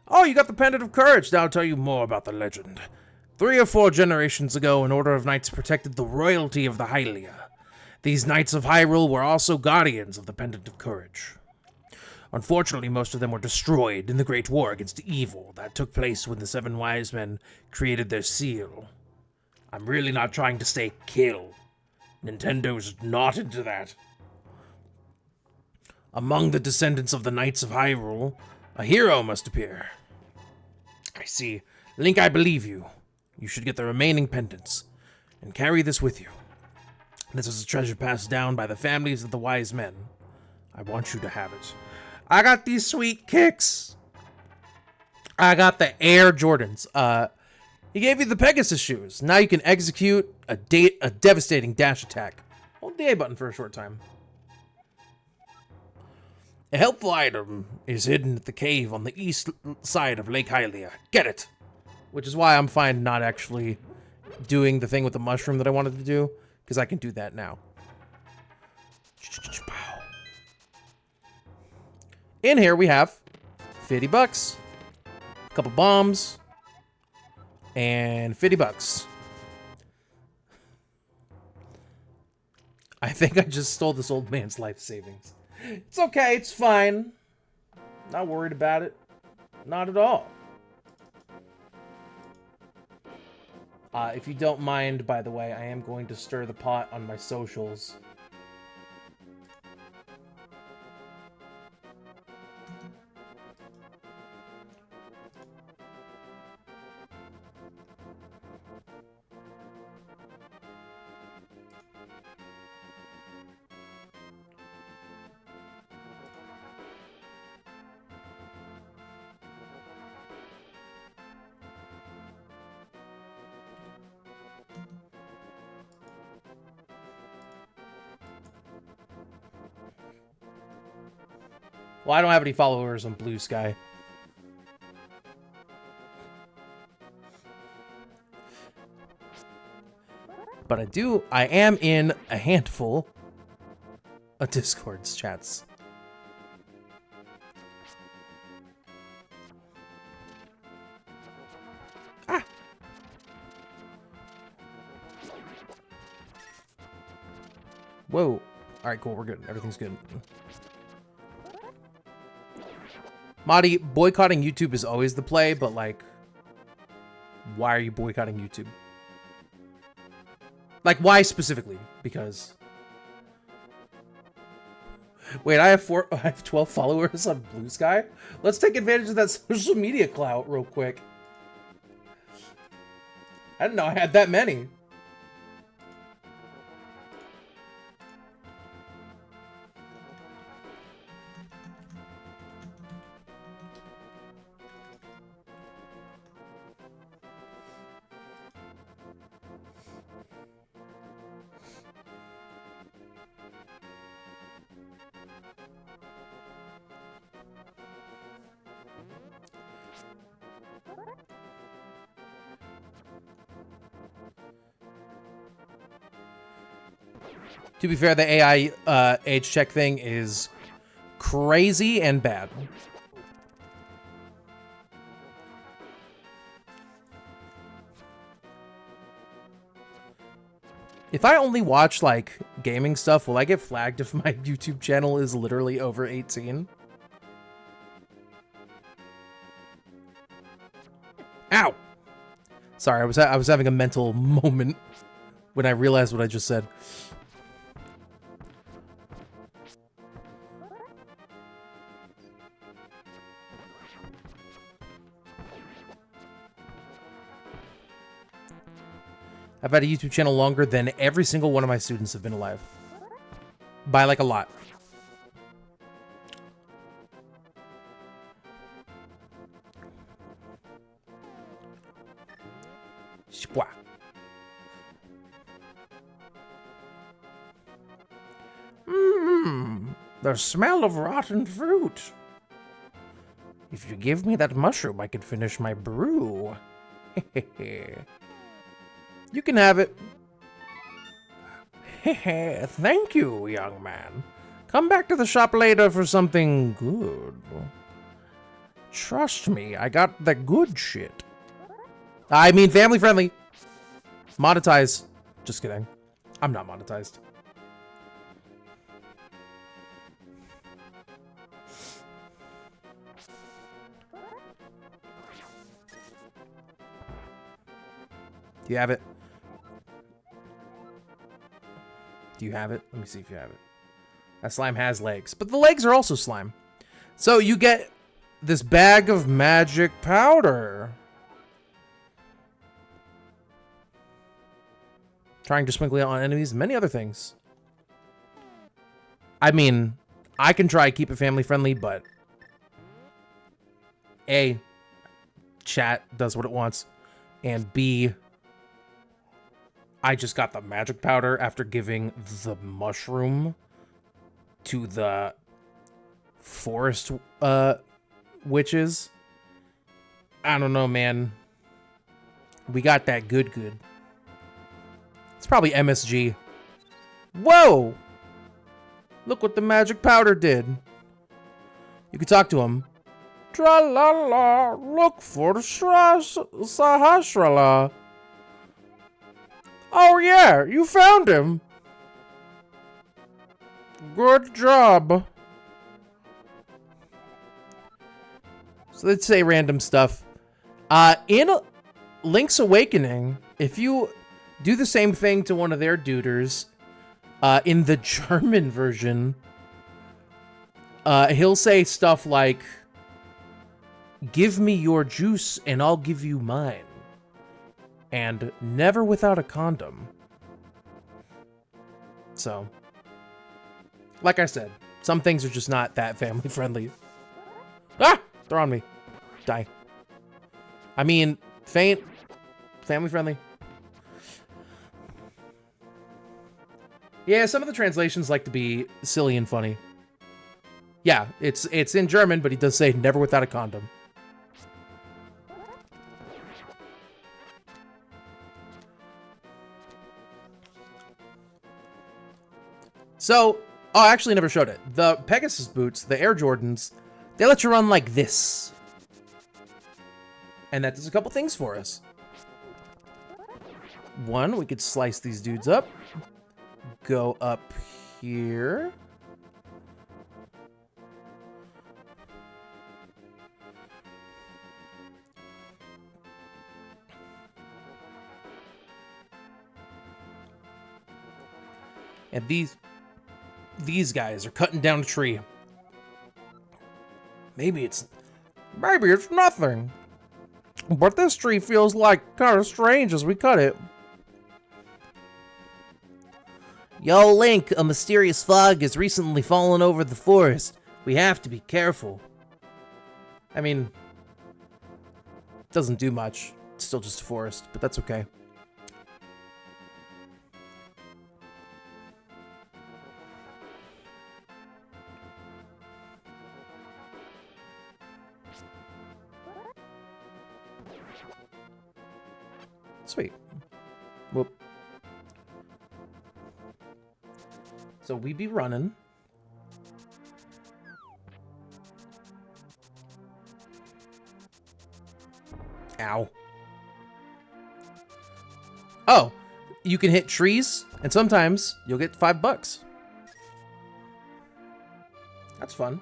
Oh, you got the Pendant of Courage. Now I'll tell you more about the legend. 3 or 4 generations ago, an order of knights protected the royalty of the Hylia. These knights of Hyrule were also guardians of the Pendant of Courage. Unfortunately, most of them were destroyed in the Great War against evil that took place when the 7 wise men created their seal. I'm really not trying to say kill. Nintendo's not into that. Among the descendants of the Knights of Hyrule, a hero must appear. I see. Link, I believe you. You should get the remaining pendants and carry this with you. This is a treasure passed down by the families of the wise men. I want you to have it. I got these sweet kicks. I got the Air Jordans. He gave you the Pegasus shoes. Now you can execute a devastating dash attack. Hold the A button for a short time. A helpful item is hidden at the cave on the east side of Lake Hylia. Get it! Which is why I'm fine not actually doing the thing with the mushroom that I wanted to do, because I can do that now. In here we have $50, a couple bombs, and $50. I think I just stole this old man's life savings. It's okay, it's fine. Not worried about it. Not at all. If you don't mind, by the way, I am going to stir the pot on my socials. Well, I don't have any followers on Blue Sky. But I am in a handful of Discord's chats. Ah! Whoa. Alright, cool, we're good. Everything's good. Madi, boycotting YouTube is always the play, but like, why are you boycotting YouTube? Like, why specifically? Because... Wait, I have 12 followers on Blue Sky? Let's take advantage of that social media clout real quick. I didn't know I had that many. To be fair, the AI age check thing is crazy and bad. If I only watch, like, gaming stuff, will I get flagged if my YouTube channel is literally over 18? Ow! Sorry, I was having a mental moment when I realized what I just said. I've had a YouTube channel longer than every single one of my students have been alive. By, like, a lot. Shpwa. The smell of rotten fruit. If you give me that mushroom, I can finish my brew. You can have it. Thank you, young man. Come back to the shop later for something good. Trust me, I got the good shit. I mean, family friendly. Monetize. Just kidding. I'm not monetized. Do you have it? Do you have it? Let me see if you have it. That slime has legs, but the legs are also slime. So you get this bag of magic powder. Trying to sprinkle it on enemies, many other things. I mean, I can try to keep it family friendly, but A, chat does what it wants, and B, I just got the magic powder after giving the mushroom to the forest witches. I don't know, man. We got that good. It's probably MSG. Whoa! Look what the magic powder did. You can talk to him. Tra-la-la, look for the Sahasrara. Oh yeah, you found him. Good job. So let's say random stuff. In Link's Awakening, if you do the same thing to one of their duders, in the German version, he'll say stuff like, "Give me your juice and I'll give you mine." And never without a condom. So, like I said, some things are just not that family friendly. Ah! They're on me. Die. I mean, faint. Family friendly. Yeah, some of the translations like to be silly and funny. Yeah, it's in German, but he does say never without a condom. So, oh, I actually never showed it. The Pegasus boots, the Air Jordans, they let you run like this. And that does a couple things for us. One, we could slice these dudes up. Go up here. And these guys are cutting down a tree. Maybe it's nothing. But this tree feels like kind of strange as we cut it. Yo, Link, a mysterious fog has recently fallen over the forest. We have to be careful. I mean, it doesn't do much. It's still just a forest, but that's okay. Sweet. Whoop. So we be running. Ow. Oh, you can hit trees, and sometimes you'll get $5. That's fun.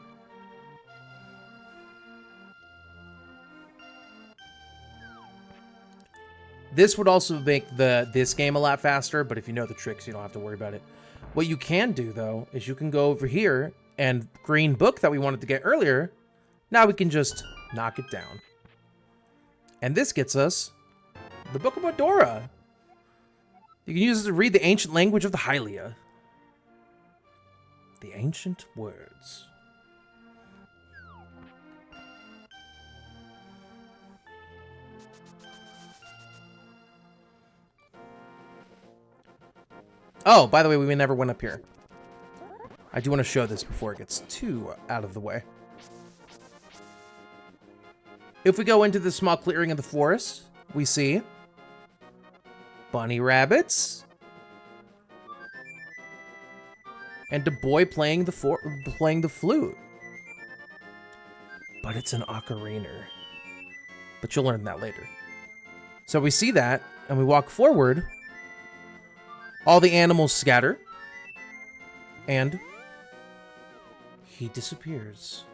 This would also make this game a lot faster, but if you know the tricks, you don't have to worry about it. What you can do, though, is you can go over here, and green book that we wanted to get earlier, now we can just knock it down. And this gets us the Book of Medora. You can use it to read the ancient language of the Hylia. The ancient words. Oh, by the way, we never went up here. I do want to show this before it gets too out of the way. If we go into the small clearing of the forest, we see bunny rabbits and a boy playing the flute. But it's an ocarina. But you'll learn that later. So we see that, and we walk forward. All the animals scatter, and he disappears.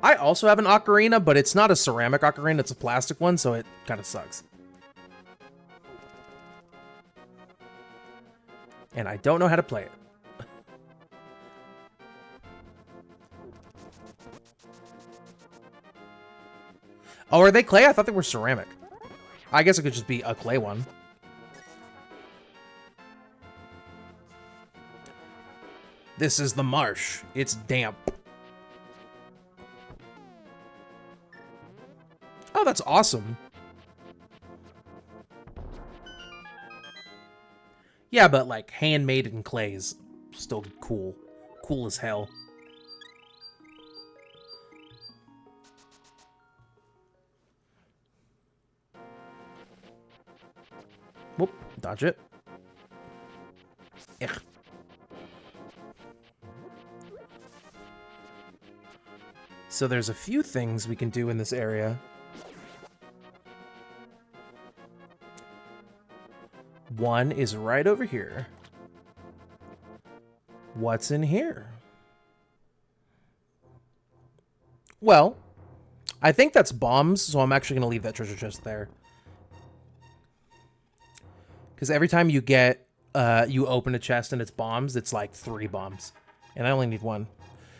I also have an ocarina, but it's not a ceramic ocarina, it's a plastic one, so it kind of sucks. And I don't know how to play it. Oh, are they clay? I thought they were ceramic. I guess it could just be a clay one. This is the marsh. It's damp. Oh, that's awesome. Yeah, but like handmade in clay is still cool. Cool as hell. Whoop, dodge it. Ugh. So there's a few things we can do in this area. One is right over here. What's in here? Well, I think that's bombs, so I'm actually going to leave that treasure chest there. Because every time you get, you open a chest and it's bombs, it's like 3 bombs. And I only need 1.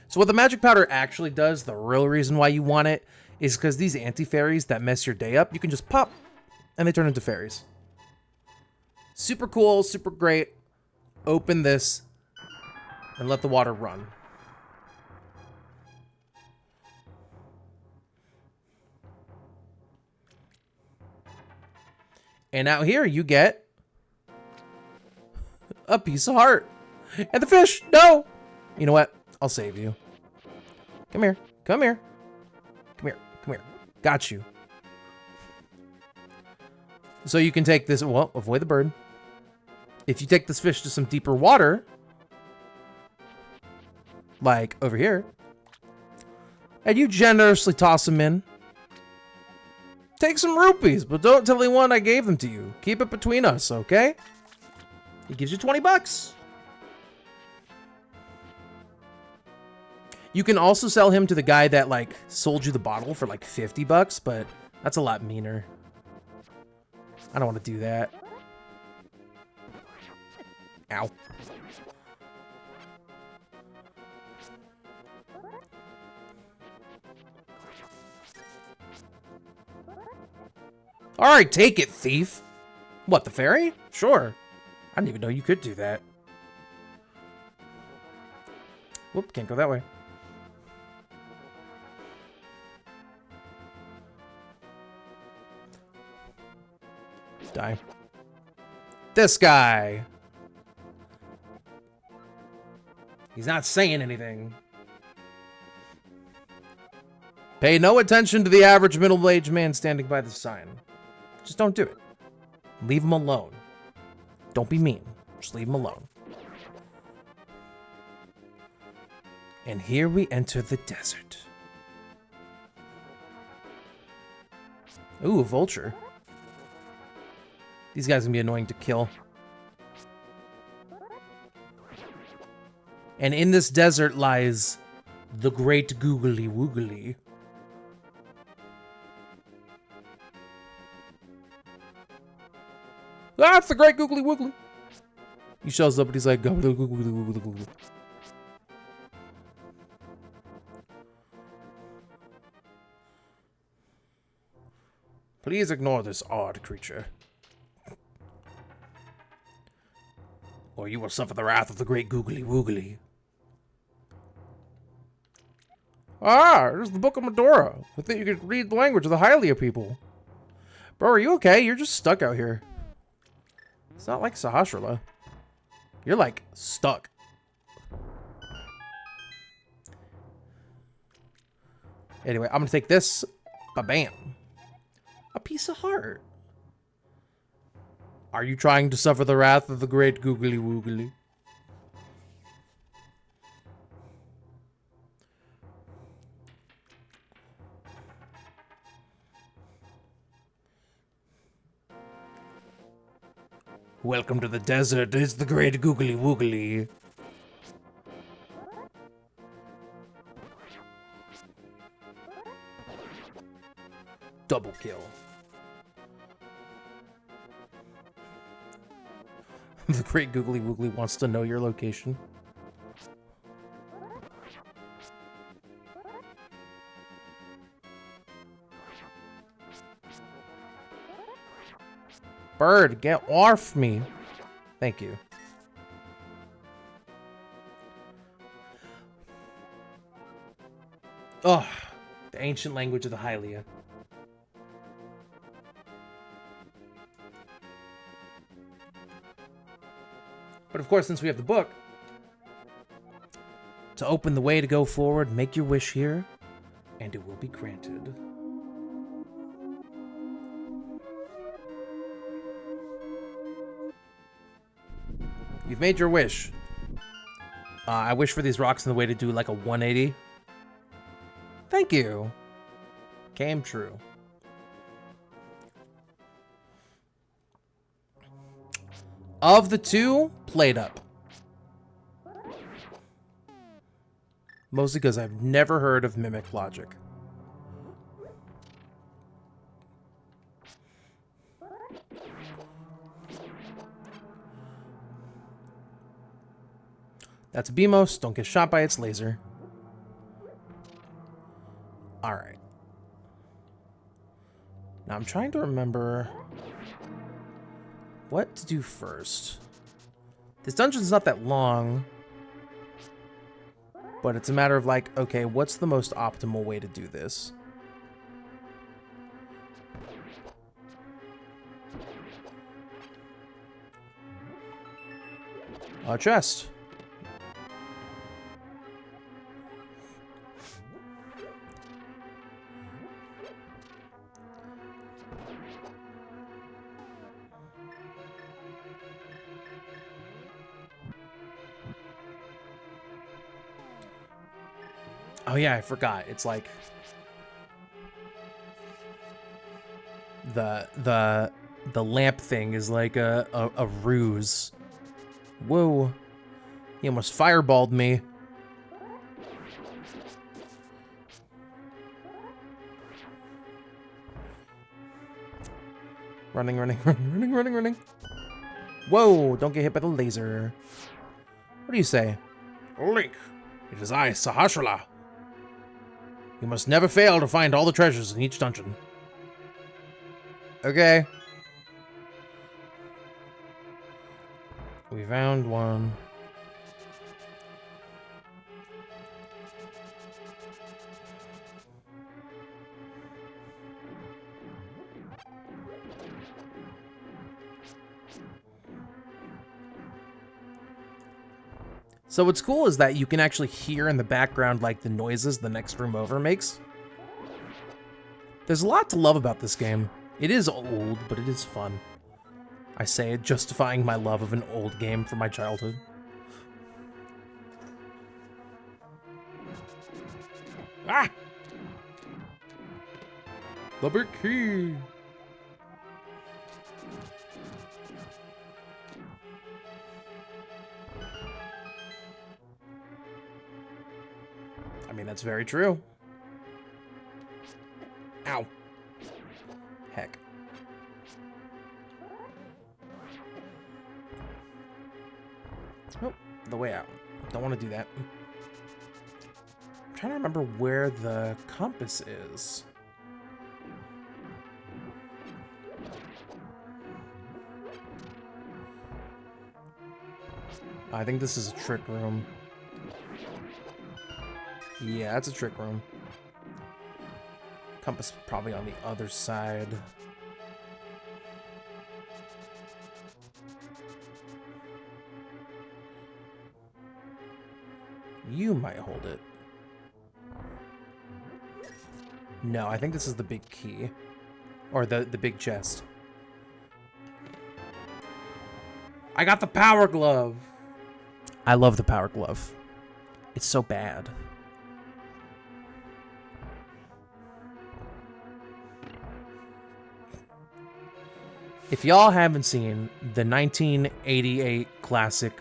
So what the magic powder actually does, the real reason why you want it, is because these anti-fairies that mess your day up, you can just pop, and they turn into fairies. Super cool, super great. Open this, and let the water run. And out here, you get a piece of heart. And the fish, no! You know what? I'll save you. Come here. Come here. Come here. Come here. Got you. So you can take this... Well, avoid the bird. If you take this fish to some deeper water, like over here, and you generously toss them in, take some rupees, but don't tell anyone I gave them to you. Keep it between us, okay? He gives you 20 bucks. You can also sell him to the guy that, like, sold you the bottle for, like, 50 bucks, but that's a lot meaner. I don't want to do that. Ow. Alright, take it, thief. What, the fairy? Sure. I didn't even know you could do that. Whoop, can't go that way. Die. This guy. He's not saying anything. Pay no attention to the average middle-aged man standing by the sign. Just don't do it. Leave him alone. Don't be mean. Just leave him alone. And here we enter the desert. Ooh, a vulture. These guys can be annoying to kill. And in this desert lies the great googly woogly. Ah, it's the great googly woogly. He shows up and he's like, googly googly googly googly. Please ignore this odd creature, or you will suffer the wrath of the great googly woogly. Ah, there's the Book of Medora. I think you could read the language of the Hylia people. Bro, are you okay? You're just stuck out here. It's not like Sahasrara. You're like stuck. Anyway, I'm gonna take this. Ba-bam. A piece of heart. Are you trying to suffer the wrath of the great googly woogly? Welcome to the desert. It's the great googly woogly. Double kill. The great googly woogly wants to know your location. Bird, get off me. Thank you. Oh, the ancient language of the Hylia. But of course, since we have the book, to open the way to go forward, make your wish here, and it will be granted. You've made your wish. I wish for these rocks in the way to do like a 180. Thank you. Came true. Of the two, played up. Mostly because I've never heard of mimic logic. That's Beamos. Don't get shot by its laser. Alright. Now I'm trying to remember what to do first. This dungeon's not that long, but it's a matter of like, okay, what's the most optimal way to do this? A chest. Oh yeah, I forgot. It's like the lamp thing is like a ruse. Whoa. He almost fireballed me. Running, running, running, running, running, running. Whoa, don't get hit by the laser. What do you say? Link, it is I, Sahasrahla. You must never fail to find all the treasures in each dungeon. Okay. We found one. So what's cool is that you can actually hear in the background like the noises the next room over makes. There's a lot to love about this game. It is old, but it is fun. I say it justifying my love of an old game from my childhood. Ah! The big key! I mean, that's very true. Ow. Heck. Oh, the way out. Don't want to do that. I'm trying to remember where the compass is. I think this is a trick room. Yeah, that's a trick room. Compass probably on the other side. You might hold it. No, I think this is the big key. Or the big chest. I got the power glove! I love the power glove. It's so bad. If y'all haven't seen the 1988 classic,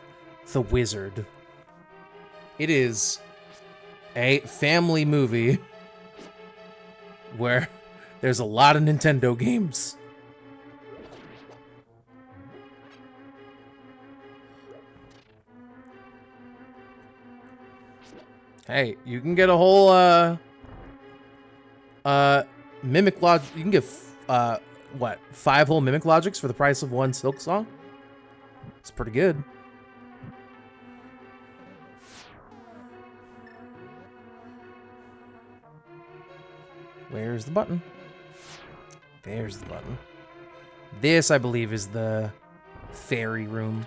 The Wizard, it is a family movie where there's a lot of Nintendo games. Hey, you can get a whole, Mimic Log. You can get, what, 5 whole Mimic Logics for the price of 1 Silk Song? It's pretty good. Where's the button? There's the button. This, I believe, is the fairy room.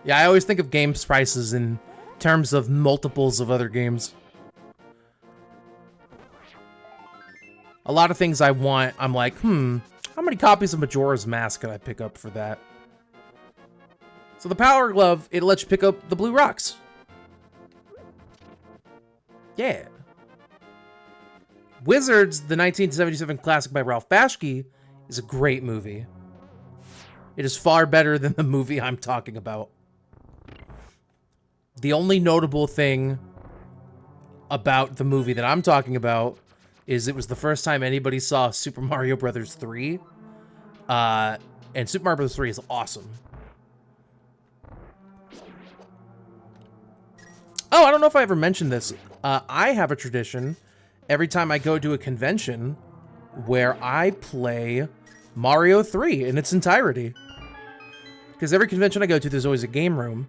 Yeah, I always think of games prices in terms of multiples of other games. A lot of things I want, I'm like, how many copies of Majora's Mask could I pick up for that? So the Power Glove, it lets you pick up the blue rocks. Yeah. Wizards, the 1977 classic by Ralph Bakshi, is a great movie. It is far better than the movie I'm talking about. The only notable thing about the movie that I'm talking about is it was the first time anybody saw Super Mario Bros. 3. And Super Mario Bros. 3 is awesome. Oh, I don't know if I ever mentioned this. I have a tradition every time I go to a convention where I play Mario 3 in its entirety. Because every convention I go to, there's always a game room,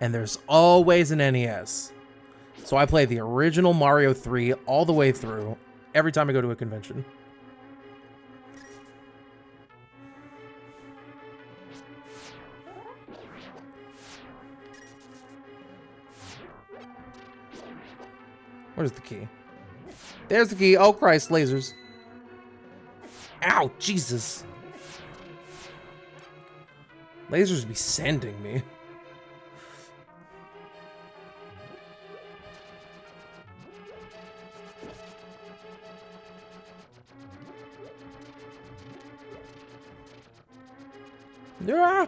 and there's always an NES. So I play the original Mario 3 all the way through every time I go to a convention. Where's the key? There's the key. Oh, Christ, lasers. Ow, Jesus. Lasers be sending me. Ah!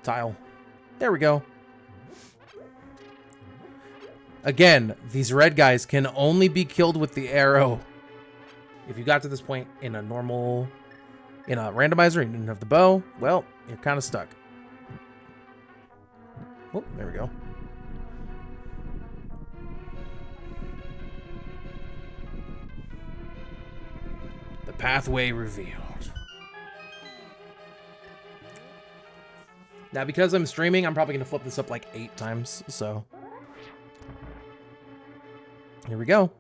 Tile. There we go. Again, these red guys can only be killed with the arrow. If you got to this point in a normal, in a randomizer and you didn't have the bow, well, you're kind of stuck. Oh, there we go. The pathway revealed. Now, because I'm streaming, I'm probably going to flip this up like 8 times, so. Here we go.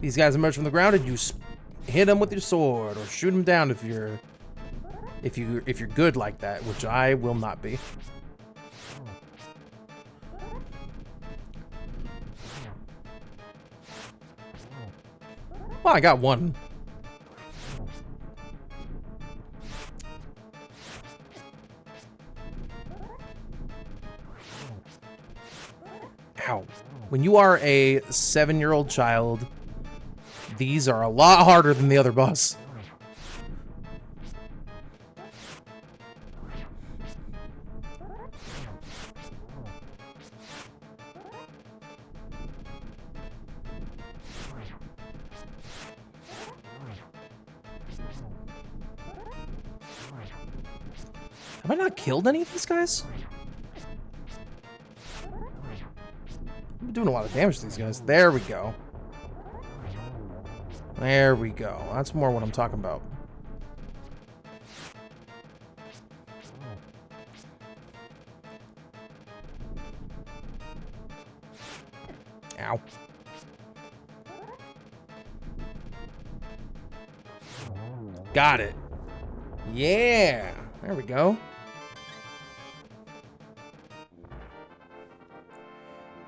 These guys emerge from the ground and you hit them with your sword or shoot them down if you're good like that, which I will not be. Well, I got one. Ow. When you are a 7-year-old child, these are a lot harder than the other boss. Have I not killed any of these guys? I'm doing a lot of damage to these guys. There we go. There we go. That's more what I'm talking about. Ow. Got it. Yeah. There we go.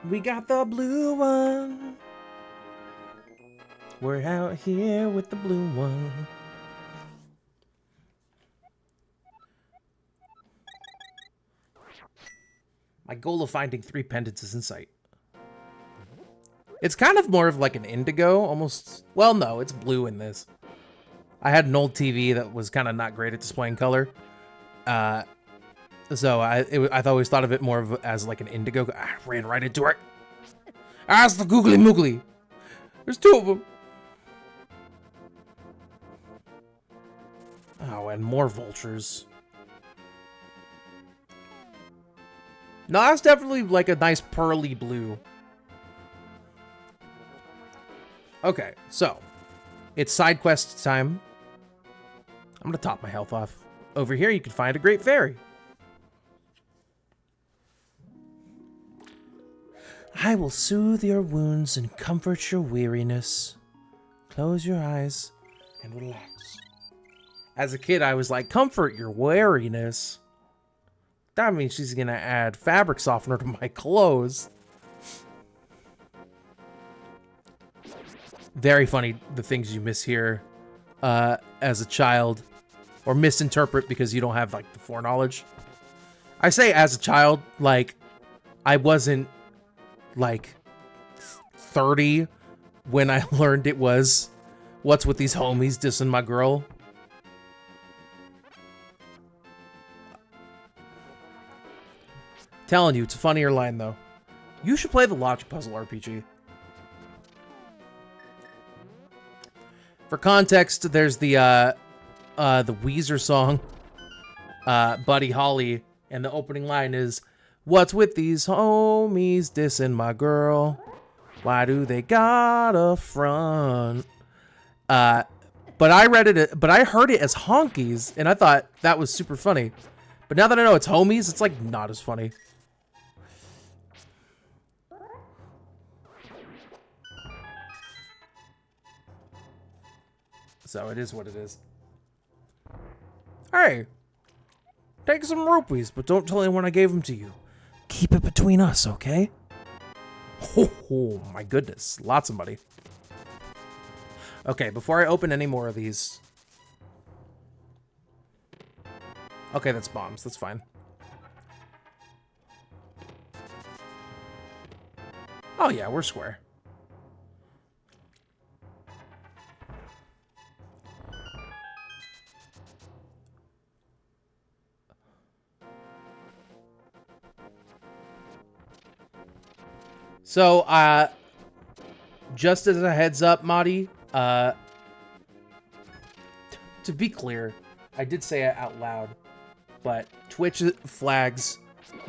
We got the blue one. We're out here with the blue one. My goal of finding 3 pendants is in sight. It's kind of more of like an indigo, almost. Well, no, it's blue in this. I had an old TV that was kind of not great at displaying color. So I've always thought of it more of as like an indigo. I ran right into it. Ah, it's the googly moogly. There's 2 of them. Oh, and more vultures. No, that's definitely like a nice pearly blue. Okay, so it's side quest time. I'm gonna top my health off. Over here, you can find a great fairy. I will soothe your wounds and comfort your weariness. Close your eyes and relax. As a kid, I was like, comfort your weariness. That means she's gonna add fabric softener to my clothes. Very funny, the things you mishear as a child. Or misinterpret because you don't have, like, the foreknowledge. I say as a child, like, I wasn't, like, 30 when I learned it was, what's with these homies dissing my girl? Telling you, it's a funnier line, though. You should play the Logic Puzzle RPG. For context, there's the Weezer song, Buddy Holly, and the opening line is, "What's with these homies dissing my girl? Why do they got a front?" But I heard it as honkies, and I thought that was super funny. But now that I know it's homies, it's like not as funny. So it is what it is. Hey, take some rupees, but don't tell anyone I gave them to you. Keep it between us, okay? Oh my goodness, lots of money. Okay, before I open any more of these. Okay, that's bombs, that's fine. Oh yeah, we're square. So, just as a heads up, Madi, to be clear, I did say it out loud, but Twitch flags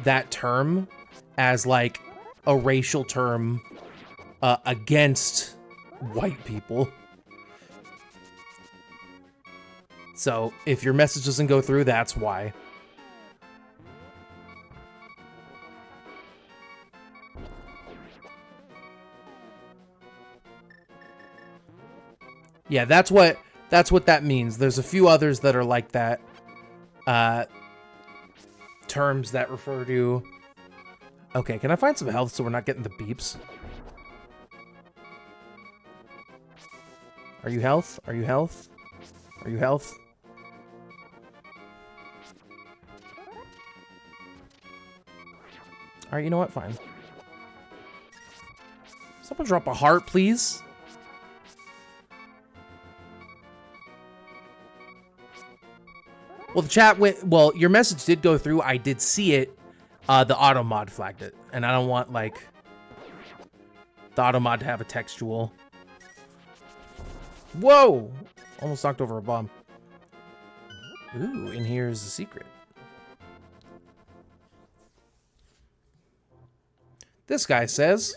that term as like a racial term against white people. So if your message doesn't go through, that's why. Yeah, that's what that means. There's a few others that are like that. Terms that refer to... Okay, can I find some health so we're not getting the beeps? Are you health? Are you health? Are you health? Alright, you know what? Fine. Someone drop a heart, please. Well, the chat went... Well, your message did go through. I did see it. The auto mod flagged it. And I don't want, like... the auto mod to have a textual... Whoa! Almost knocked over a bomb. Ooh, and here's the secret. This guy says...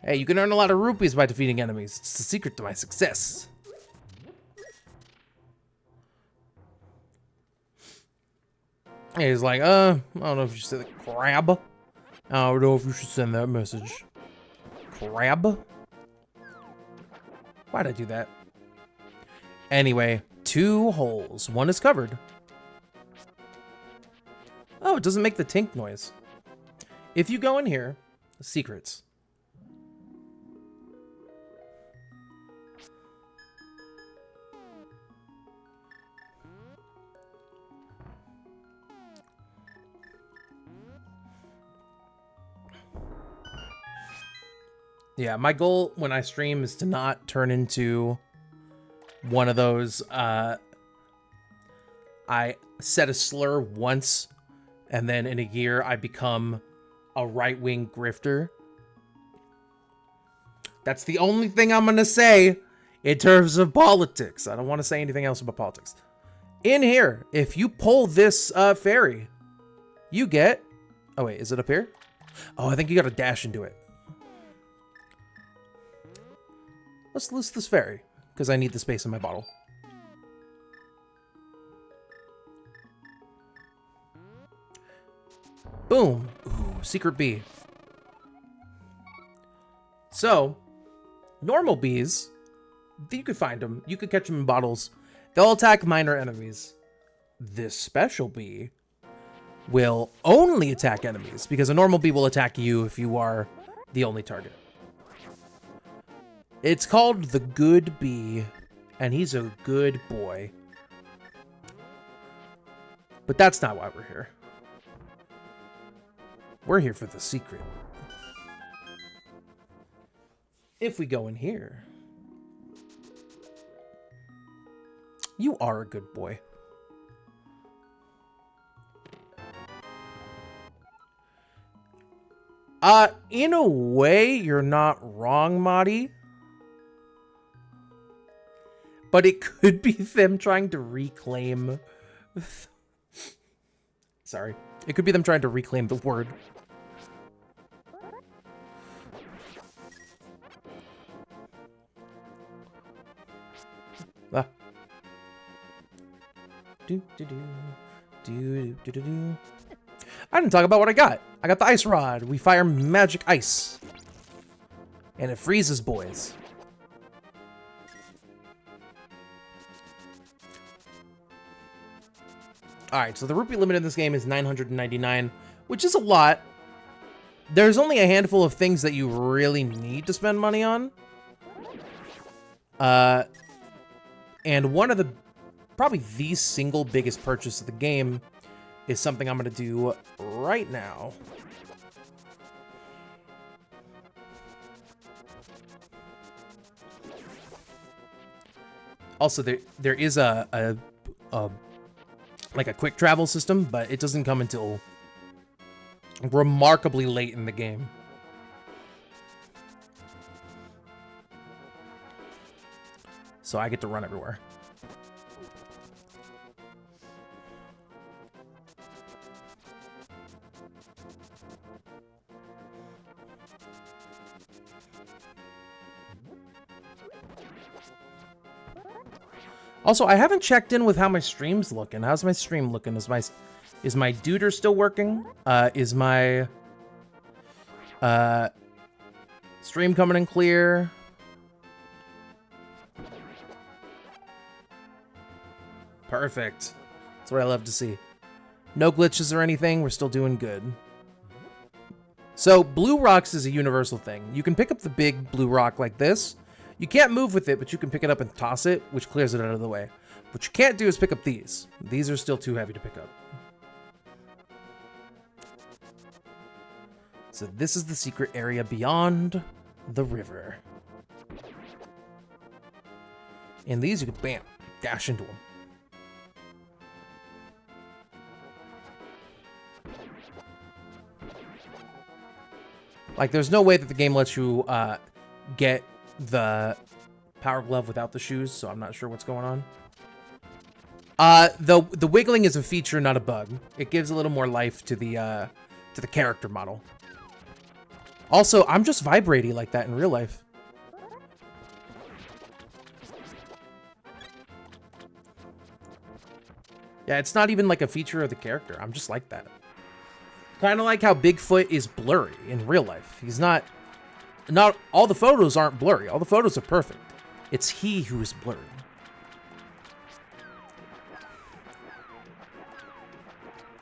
Hey, you can earn a lot of rupees by defeating enemies. It's the secret to my success. And he's like, I don't know if you should say the crab. I don't know if you should send that message. Crab? Why'd I do that? Anyway, 2 holes. 1 is covered. Oh, it doesn't make the tink noise. If you go in here, secrets. Yeah, my goal when I stream is to not turn into one of those, I said a slur once, and then in a year I become a right-wing grifter. That's the only thing I'm gonna say in terms of politics. I don't want to say anything else about politics. In here, if you pull this fairy, you get... Oh, wait, is it up here? Oh, I think you gotta dash into it. Let's list this fairy, because I need the space in my bottle. Boom. Ooh, secret bee. So, normal bees, you could find them. You could catch them in bottles. They'll attack minor enemies. This special bee will only attack enemies, because a normal bee will attack you if you are the only target. It's called the Good Bee, and he's a good boy. But that's not why we're here. We're here for the secret. If we go in here... You are a good boy. In a way, you're not wrong, Madi. But it could be them trying to reclaim... Sorry. It could be them trying to reclaim the word. Ah. I didn't talk about what I got. I got the ice rod. We fire magic ice. And it freezes boys. Alright, so the rupee limit in this game is 999, which is a lot. There's only a handful of things that you really need to spend money on. And one of the, probably the single biggest purchase of the game is something I'm going to do right now. Also, there is a like a quick travel system, but it doesn't come until remarkably late in the game. So I get to run everywhere. Also, I haven't checked in with how my stream's looking. How's my stream looking? Is my duder still working? Is my stream coming in clear? Perfect. That's what I love to see. No glitches or anything. We're still doing good. So blue rocks is a universal thing. You can pick up the big blue rock like this. You can't move with it, but you can pick it up and toss it, which clears it out of the way. What you can't do is pick up these. These are still too heavy to pick up. So this is the secret area beyond the river. And these you can, bam, dash into them. Like, there's no way that the game lets you get the power glove without the shoes, so I'm not sure what's going on. The wiggling is a feature, not a bug. It gives a little more life to the character model. Also, I'm just vibrating like that in real life. Yeah, it's not even like a feature of the character. I'm just like that. Kind of like how Bigfoot is blurry in real life. He's not all the photos aren't blurry. All the photos are perfect. It's he who is blurry.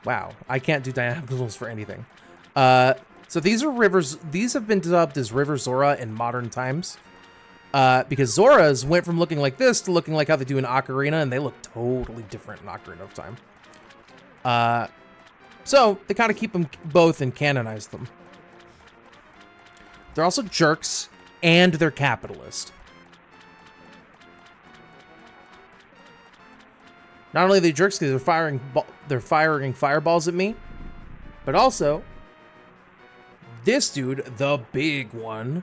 Wow, I can't do diagonals for anything. So these are rivers. These have been dubbed as River Zora in modern times. Because Zoras went from looking like this to looking like how they do in Ocarina, and they look totally different in Ocarina of Time. So they kind of keep them both and canonize them. They're also jerks, and they're capitalist. Not only are they jerks because they're firing fireballs at me, but also this dude, the big one,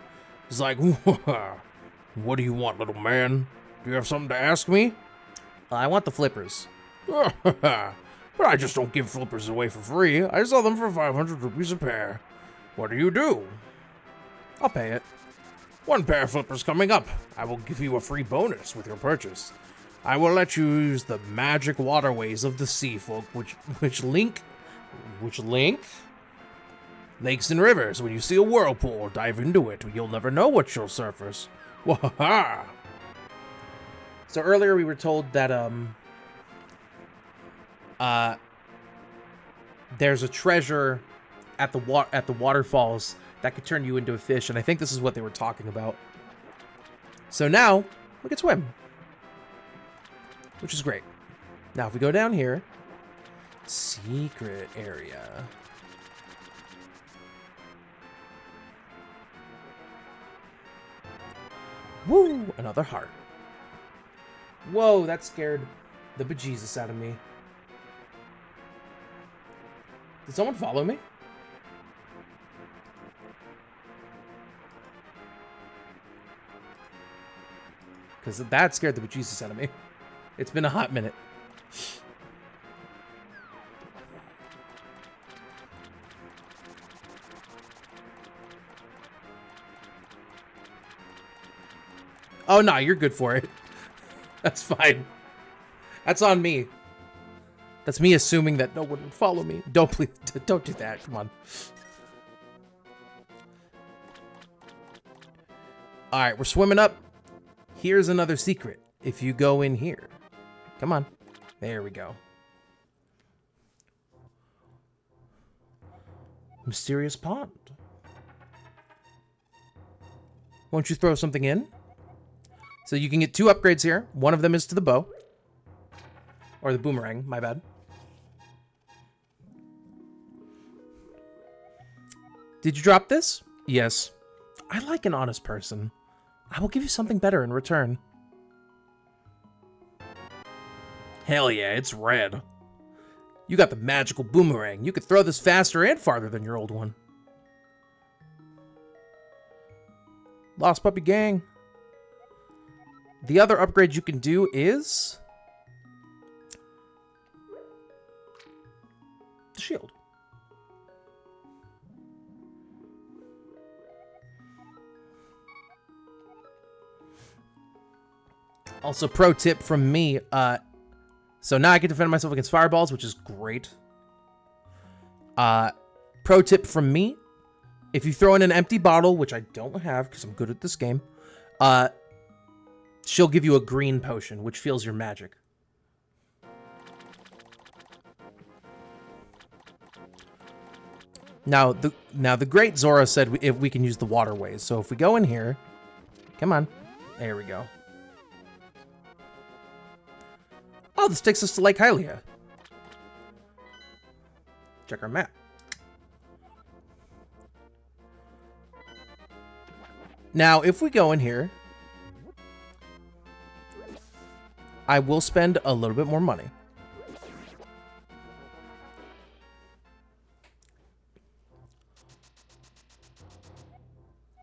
is like, "What do you want, little man? Do you have something to ask me?" I want the flippers. But I just don't give flippers away for free. I sell them for 500 rupees a pair. What do you do? I'll pay it. 1 pair of flippers coming up. I will give you a free bonus with your purchase. I will let you use the magic waterways of the sea folk, which link lakes and rivers. When you see a whirlpool, dive into it. You'll never know what you'll surface. Wahaha! So earlier we were told that there's a treasure at the waterfalls that could turn you into a fish, and I think this is what they were talking about. So now we can swim, which is great. Now if we go down here, secret area. Woo! Another heart. Whoa, that scared the bejesus out of me. Did someone follow me? Because that scared the bejesus out of me. It's been a hot minute. Oh, no, you're good for it. That's fine. That's on me. That's me assuming that no one would follow me. Don't do that. Come on. All right, we're swimming up. Here's another secret. If you go in here. Come on. There we go. Mysterious pond. Won't you throw something in? So you can get 2 upgrades here. One of them is to the bow. Or the boomerang, my bad. Did you drop this? Yes. I like an honest person. I will give you something better in return. Hell yeah, it's red. You got the magical boomerang. You could throw this faster and farther than your old one. Lost Puppy Gang. The other upgrade you can do is the shield. Also, pro tip from me, so now I can defend myself against fireballs, which is great. Pro tip from me, if you throw in an empty bottle, which I don't have because I'm good at this game, she'll give you a green potion, which feels your magic. Now the great Zora said if we can use the waterways. So if we go in here, come on, there we go. Oh, this takes us to Lake Hylia. Check our map. Now, if we go in here, I will spend a little bit more money.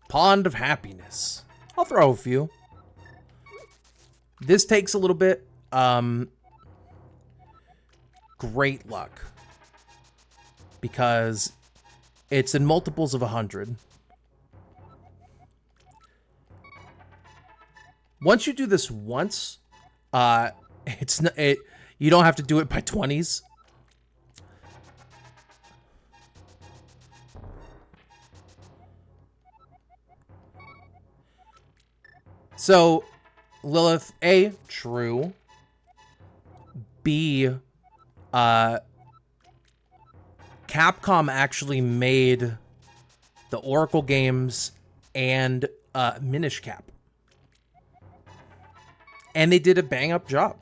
Pond of Happiness. I'll throw a few. This takes a little bit. Great luck. Because it's in multiples of 100. Once you do this once, it's not, you don't have to do it by 20s. So, Lilith, A, true. B, Capcom actually made the Oracle games and Minish Cap. And they did a bang-up job.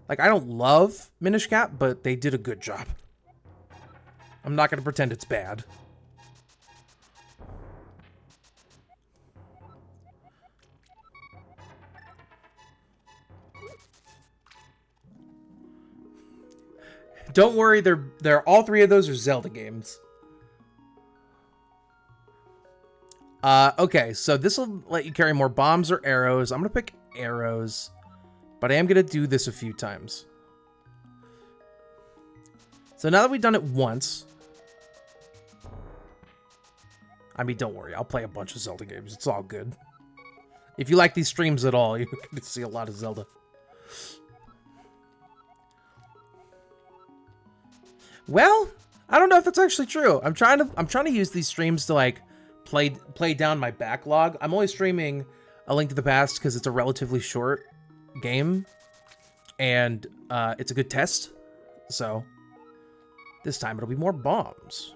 Like, I don't love Minish Cap, but they did a good job. I'm not going to pretend it's bad. Don't worry, they're all three of those are Zelda games. Okay, so this will let you carry more bombs or arrows. I'm gonna pick arrows, but I am gonna do this a few times. So now that we've done it once, I mean, don't worry, I'll play a bunch of Zelda games. It's all good. If you like these streams at all, you're gonna see a lot of Zelda. Well, I don't know if that's actually true. I'm trying to use these streams to like play down my backlog. I'm only streaming A Link to the Past because it's a relatively short game and it's a good test. So this time it'll be more bombs.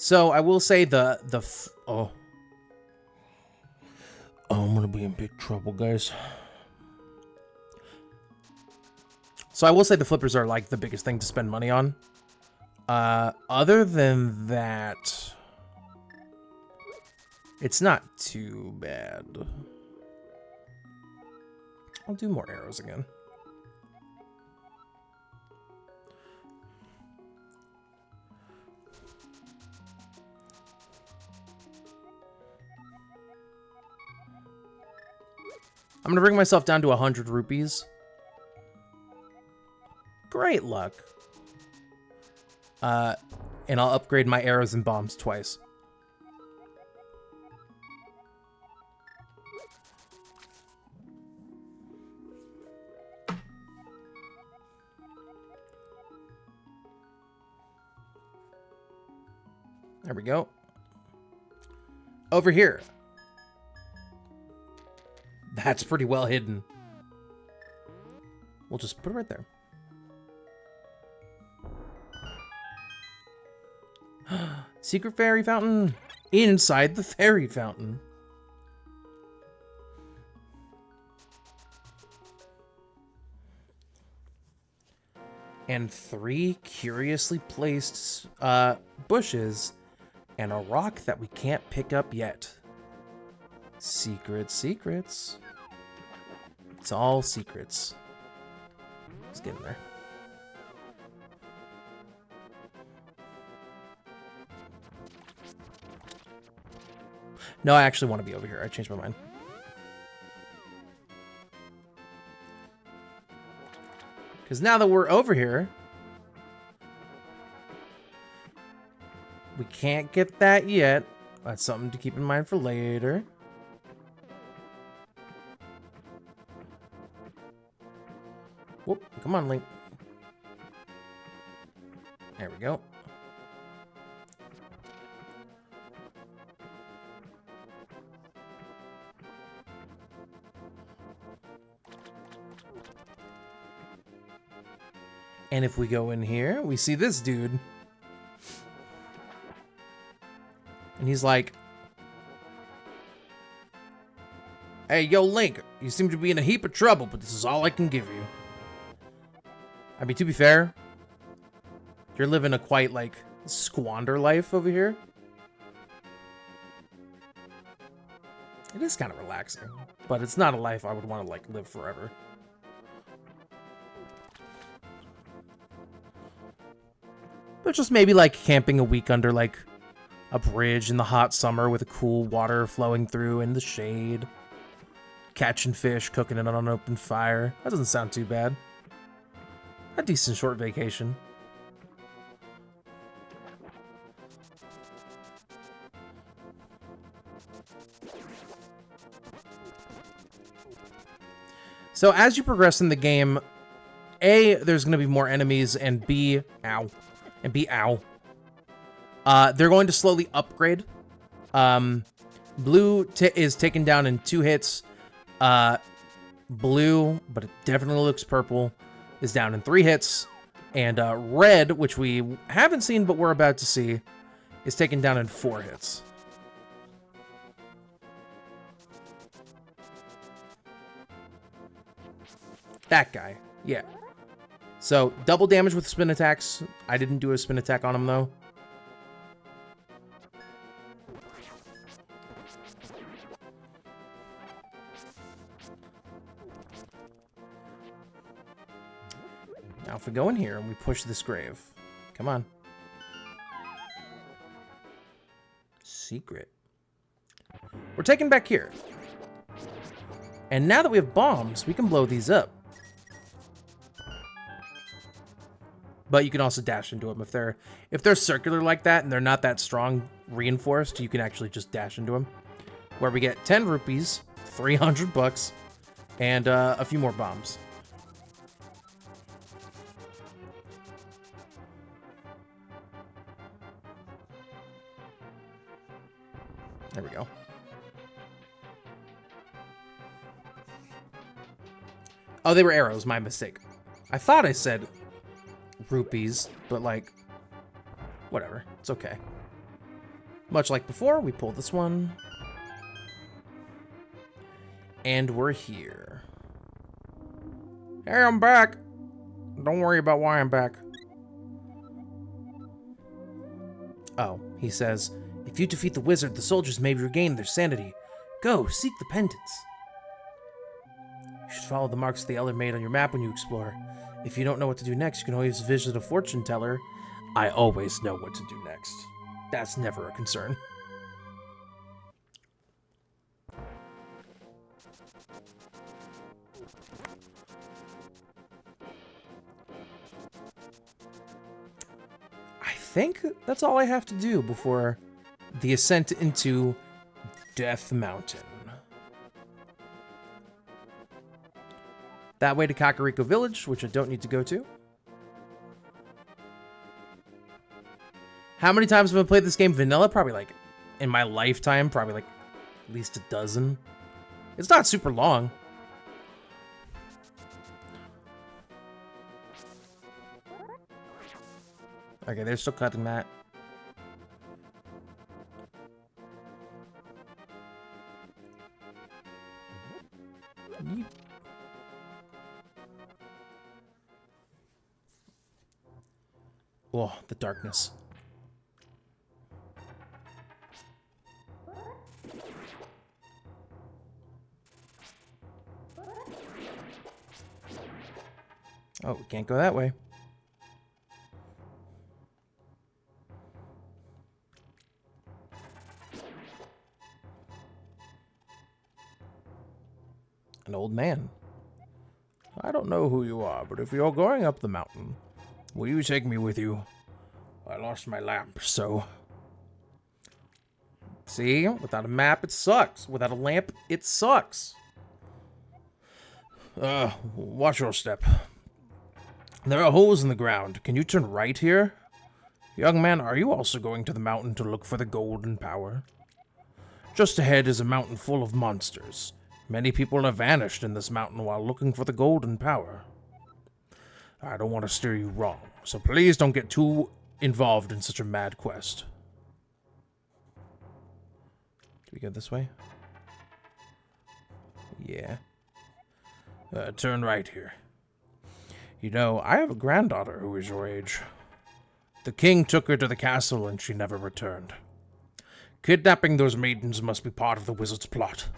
So I will say oh, I'm gonna be in big trouble, guys. So I will say the flippers are like the biggest thing to spend money on. Other than that, it's not too bad. I'll do more arrows again. I'm gonna bring myself down to 100 rupees. Great luck. And I'll upgrade my arrows and bombs twice. There we go. Over here. That's pretty well hidden. We'll just put it right there. Secret fairy fountain inside the fairy fountain. And 3 curiously placed bushes and a rock that we can't pick up yet. Secrets. It's all secrets. Let's get in there. No, I actually want to be over here. I changed my mind. Because now that we're over here, we can't get that yet. That's something to keep in mind for later. Whoop, come on, Link. There we go. And if we go in here, we see this dude. And he's like, "Hey, yo, Link, you seem to be in a heap of trouble, but this is all I can give you." I mean, to be fair, you're living a quite, like, squander life over here. It is kind of relaxing, but it's not a life I would want to, like, live forever. But just maybe, like, camping a week under, like, a bridge in the hot summer with a cool water flowing through in the shade. Catching fish, cooking it on an open fire. That doesn't sound too bad. A decent short vacation. So as you progress in the game, A, there's going to be more enemies, and B, ow. And B, ow. They're going to slowly upgrade. Blue is taken down in 2 hits. Blue, but it definitely looks purple, is down in 3 hits. And red, which we haven't seen but we're about to see, is taken down in 4 hits. That guy, yeah. So, double damage with spin attacks. I didn't do a spin attack on him, though. Now, if we go in here and we push this grave. Come on. Secret. We're taken back here. And now that we have bombs, we can blow these up. But you can also dash into them. If they're circular like that and they're not that strong reinforced, you can actually just dash into them. Where we get 10 rupees, 300 bucks, and a few more bombs. There we go. Oh, they were arrows. My mistake. I thought I said rupees, but like, whatever. It's okay. Much like before, we pull this one. And we're here. Hey, I'm back. Don't worry about why I'm back. Oh, he says, if you defeat the wizard, the soldiers may regain their sanity. Go, seek the pendants. You should follow the marks the elder made on your map when you explore. If you don't know what to do next, you can always visit a fortune teller. I always know what to do next. That's never a concern. I think that's all I have to do before the ascent into Death Mountain. That way to Kakariko Village, which I don't need to go to. How many times have I played this game vanilla? Probably like, in my lifetime, probably like at least a dozen. It's not super long. Okay, they're still cutting that. Oh, the darkness. Oh, we can't go that way. An old man. I don't know who you are, but if you're going up the mountain, will you take me with you? I lost my lamp, so... See? Without a map, it sucks. Without a lamp, it sucks. Watch your step. There are holes in the ground. Can you turn right here? Young man, are you also going to the mountain to look for the golden power? Just ahead is a mountain full of monsters. Many people have vanished in this mountain while looking for the golden power. I don't want to steer you wrong, so please don't get too involved in such a mad quest. Do we go this way? Yeah. Turn right here. You know, I have a granddaughter who is your age. The king took her to the castle and she never returned. Kidnapping those maidens must be part of the wizard's plot.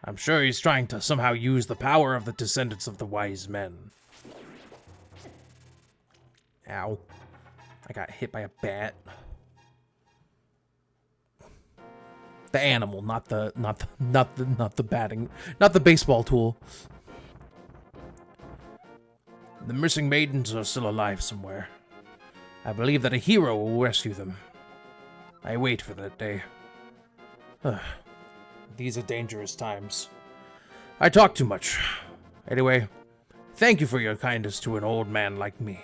I'm sure he's trying to somehow use the power of the descendants of the wise men. Ow. I got hit by a bat. The animal, not the batting, not the baseball tool. The missing maidens are still alive somewhere. I believe that a hero will rescue them. I wait for that day. These are dangerous times. I talk too much. Anyway, thank you for your kindness to an old man like me.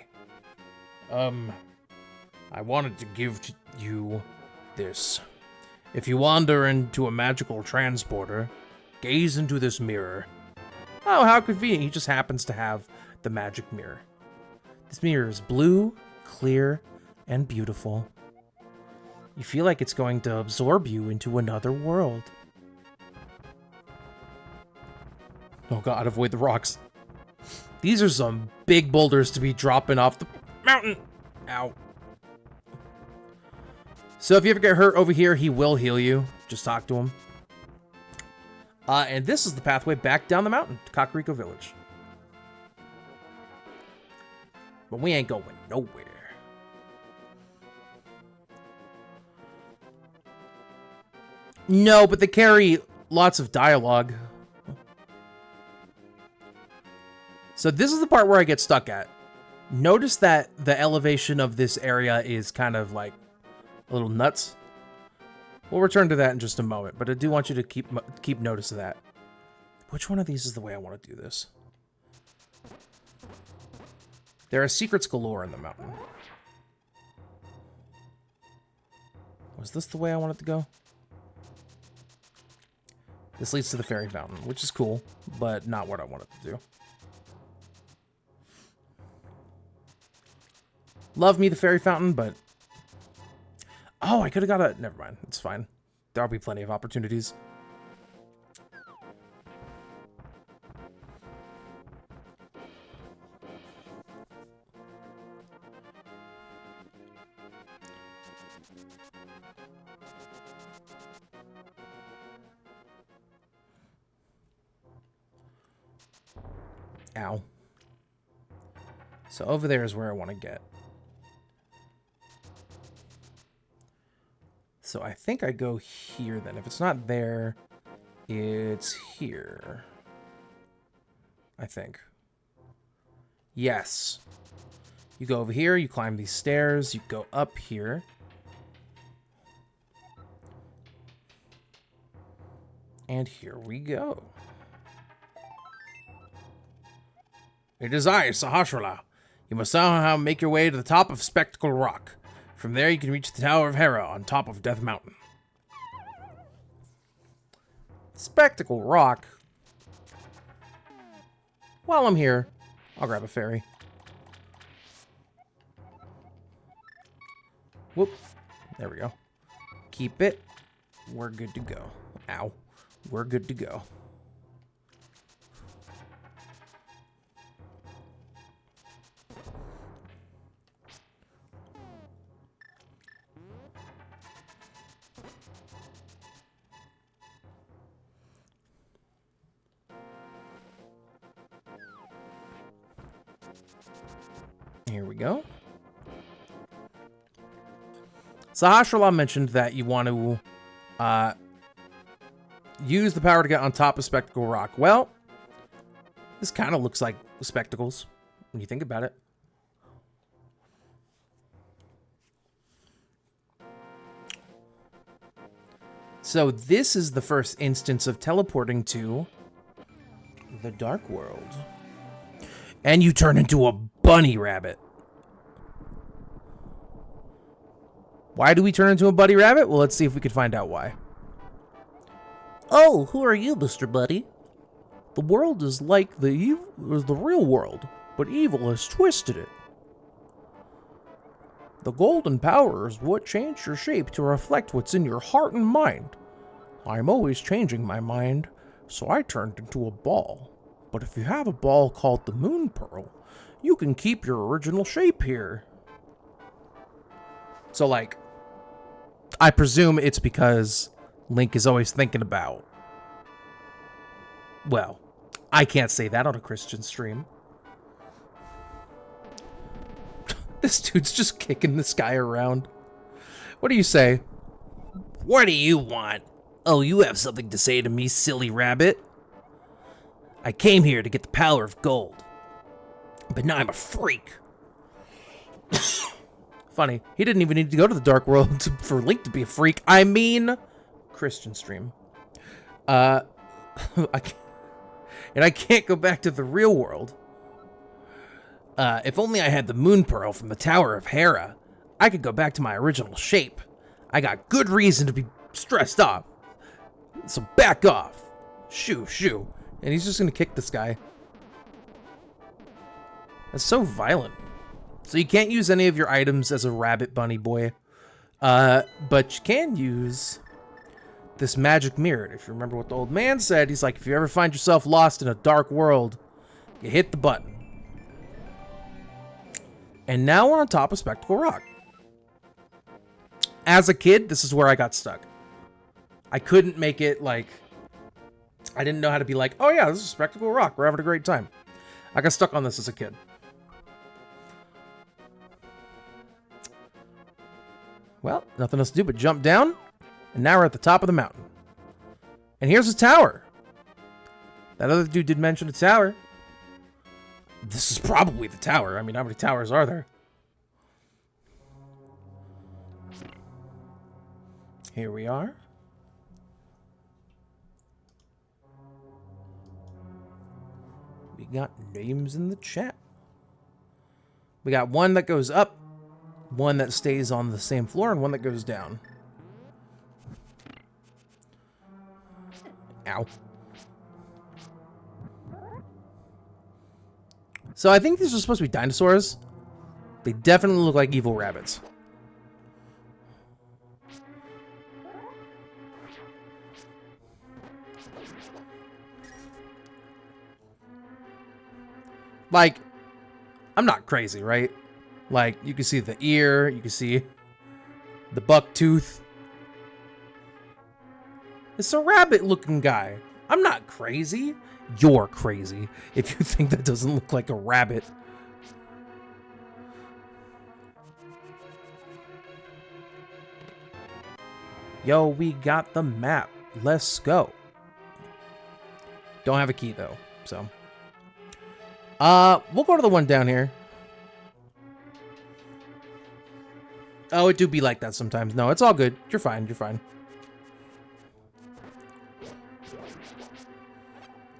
I wanted to give to you this. If you wander into a magical transporter, gaze into this mirror. Oh, how convenient. He just happens to have the magic mirror. This mirror is blue, clear, and beautiful. You feel like it's going to absorb you into another world. Oh god, avoid the rocks. These are some big boulders to be dropping off the mountain. Ow. So if you ever get hurt over here, he will heal you. Just talk to him. And this is the pathway back down the mountain to Kakariko Village. But we ain't going nowhere. No, but they carry lots of dialogue. So this is the part where I get stuck at. Notice that the elevation of this area is kind of like a little nuts. We'll return to that in just a moment, but I do want you to keep notice of that. Which one of these is the way I want to do this? There are secrets galore in the mountain. Was this the way I wanted to go? This leads to the fairy fountain, which is cool, but not what I wanted to do. Love me the fairy fountain, but... Oh, I could have got a... Never mind, it's fine. There'll be plenty of opportunities. Ow. So over there is where I want to get. So I think I go here then. If it's not there, it's here. I think. Yes. You go over here, you climb these stairs, you go up here. And here we go. It is I, Sahasrahla. You must somehow make your way to the top of Spectacle Rock. From there, you can reach the Tower of Hera on top of Death Mountain. Spectacle Rock? While I'm here, I'll grab a fairy. Whoop. There we go. Keep it. We're good to go. Ow. We're good to go. Here we go. Sahasrahla mentioned that you want to use the power to get on top of Spectacle Rock. Well, this kind of looks like spectacles when you think about it. So this is the first instance of teleporting to the Dark World. And you turn into a bunny rabbit. Why do we turn into a bunny rabbit? Well, let's see if we can find out why. Oh, who are you, Mr. Bunny? The world is like the real world, but evil has twisted it. The golden power is what changed your shape to reflect what's in your heart and mind. I'm always changing my mind, so I turned into a ball. But if you have a ball called the Moon Pearl, you can keep your original shape here. So, like, I presume it's because Link is always thinking about... Well, I can't say that on a Christian stream. This dude's just kicking this guy around. What do you say? What do you want? Oh, you have something to say to me, silly rabbit. I came here to get the power of gold. But now I'm a freak. Funny, he didn't even need to go to the Dark World for Link to be a freak. I mean, Christian stream. And I can't go back to the real world. If only I had the Moon Pearl from the Tower of Hera, I could go back to my original shape. I got good reason to be stressed off. So back off. Shoo, shoo. And he's just gonna kick this guy. That's so violent. So you can't use any of your items as a rabbit bunny boy. But you can use this magic mirror. If you remember what the old man said, he's like, if you ever find yourself lost in a dark world, you hit the button. And now we're on top of Spectacle Rock. As a kid, this is where I got stuck. I couldn't make it, like... I didn't know how to be like, oh yeah, this is Spectacle Rock. We're having a great time. I got stuck on this as a kid. Well, nothing else to do but jump down. And now we're at the top of the mountain. And here's a tower. That other dude did mention a tower. This is probably the tower. I mean, how many towers are there? Here we are. We got names in the chat. We got one that goes up, one that stays on the same floor, and one that goes down. Ow. So I think these are supposed to be dinosaurs. They definitely look like evil rabbits. Like, I'm not crazy, right? Like, you can see the ear, you can see the buck tooth. It's a rabbit-looking guy. I'm not crazy. You're crazy if you think that doesn't look like a rabbit. Yo, we got the map. Let's go. Don't have a key, though, so... we'll go to the one down here. Oh, it do be like that sometimes. No, it's all good. You're fine. You're fine.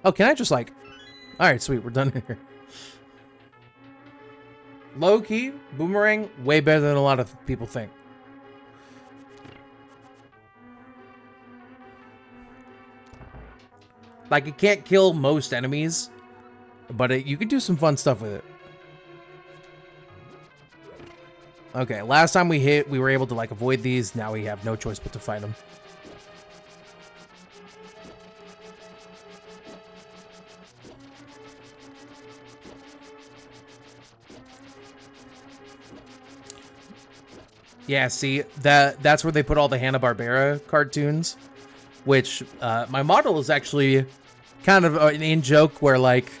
Oh, can I just like... Alright, sweet. We're done here. Low key, boomerang, way better than a lot of people think. Like, it can't kill most enemies, but you can do some fun stuff with it. Okay, last time we were able to, like, avoid these. Now we have no choice but to fight them. Yeah, see, that's where they put all the Hanna-Barbera cartoons, which my model is actually kind of an in-joke where, like,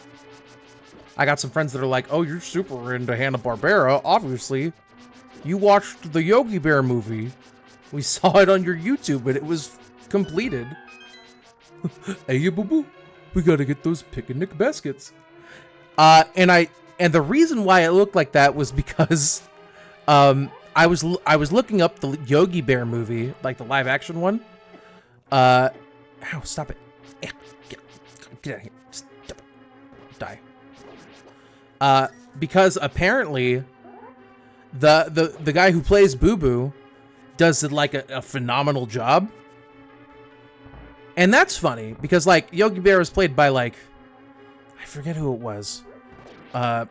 I got some friends that are like, oh, you're super into Hanna-Barbera. Obviously, you watched the Yogi Bear movie. We saw it on your YouTube, and it was completed. Hey, ya boo-boo. We gotta get those picnic baskets. And the reason why it looked like that was because I was looking up the Yogi Bear movie, like the live action one. Ow, stop it. Get out of here. Stop it. Die. Because apparently the guy who plays Boo Boo does like a phenomenal job. And that's funny because like Yogi Bear was played by like, I forget who it was. I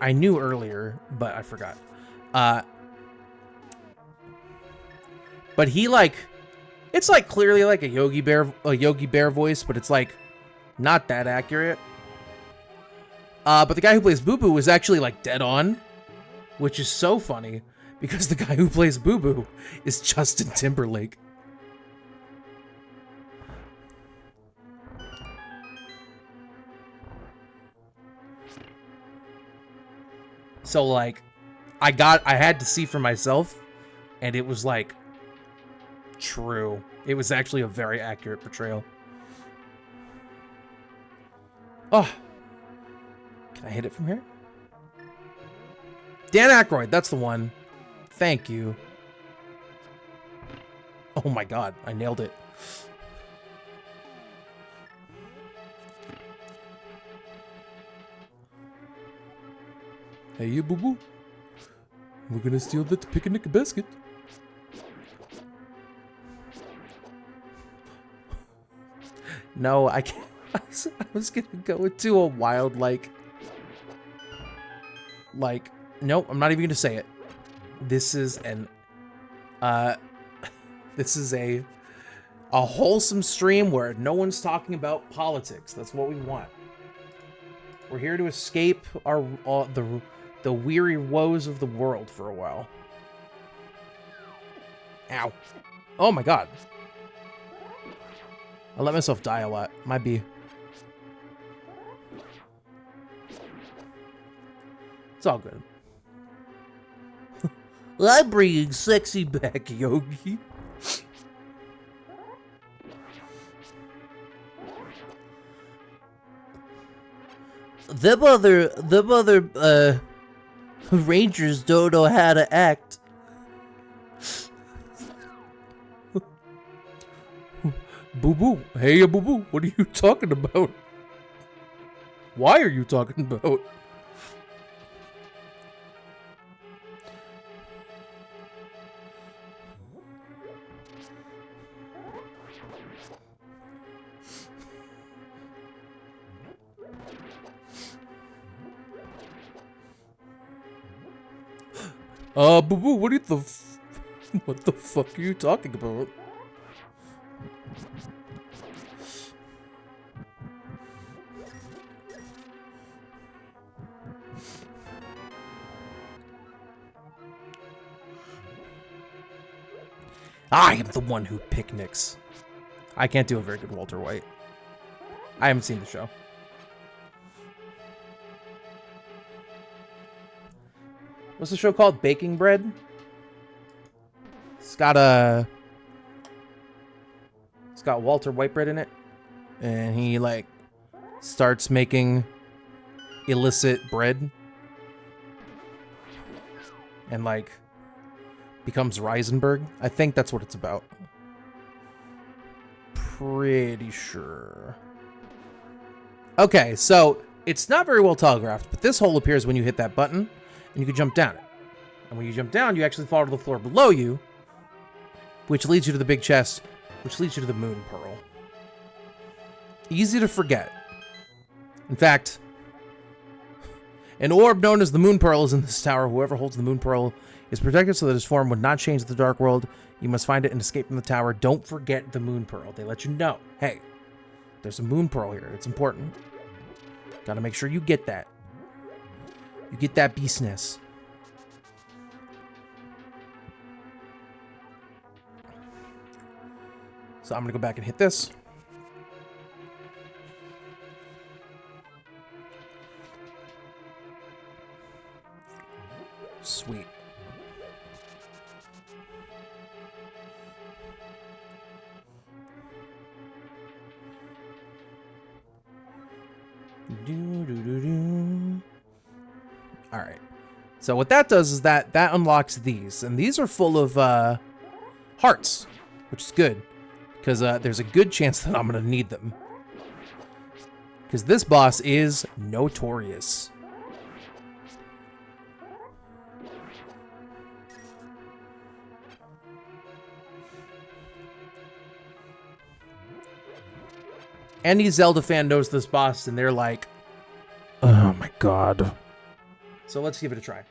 knew earlier, but I forgot. But he like, it's like clearly like a Yogi Bear voice, but it's like not that accurate. But the guy who plays Boo Boo is actually like dead on, which is so funny because the guy who plays Boo Boo is Justin Timberlake. So like, I had to see for myself, and it was like true. It was actually a very accurate portrayal. Oh, can I hit it from here? Dan Aykroyd, that's the one. Thank you. Oh my god, I nailed it. Hey, you boo-boo. We're gonna steal that picnic basket. No, I can't. I was gonna go into a wild, like, nope, I'm not even gonna say it. This is an, this is a wholesome stream where no one's talking about politics. That's what we want. We're here to escape the weary woes of the world for a while. Ow. Oh my god. I let myself die a lot. Might be. It's all good. I'm bringing sexy back, Yogi. Them other rangers don't know how to act. Boo-boo. Hey, boo-boo. What are you talking about? Why are you talking about? Boo-boo, what what the fuck are you talking about? I am the one who picnics. I can't do a very good Walter White. I haven't seen the show. What's the show called? Baking Bread? It's got Walter Whitebread in it. And he like starts making illicit bread. And like becomes Reisenberg. I think that's what it's about. Pretty sure. Okay, so it's not very well telegraphed, but this hole appears when you hit that button, and you can jump down it. And when you jump down, you actually fall to the floor below you, which leads you to the big chest, which leads you to the moon pearl. Easy to forget. In fact, an orb known as the moon pearl is in this tower. Whoever holds the moon pearl is protected so that his form would not change the dark world. You must find it and escape from the tower. Don't forget the moon pearl. They let you know. Hey, there's a moon pearl here. It's important. Gotta make sure you get that. You get that beastness. So I'm gonna go back and hit this. Sweet. All right. So what that does is that unlocks these, and these are full of hearts, which is good because there's a good chance that I'm gonna need them because this boss is notorious. Any Zelda fan knows this boss, and they're like, "Oh my god." So let's give it a try.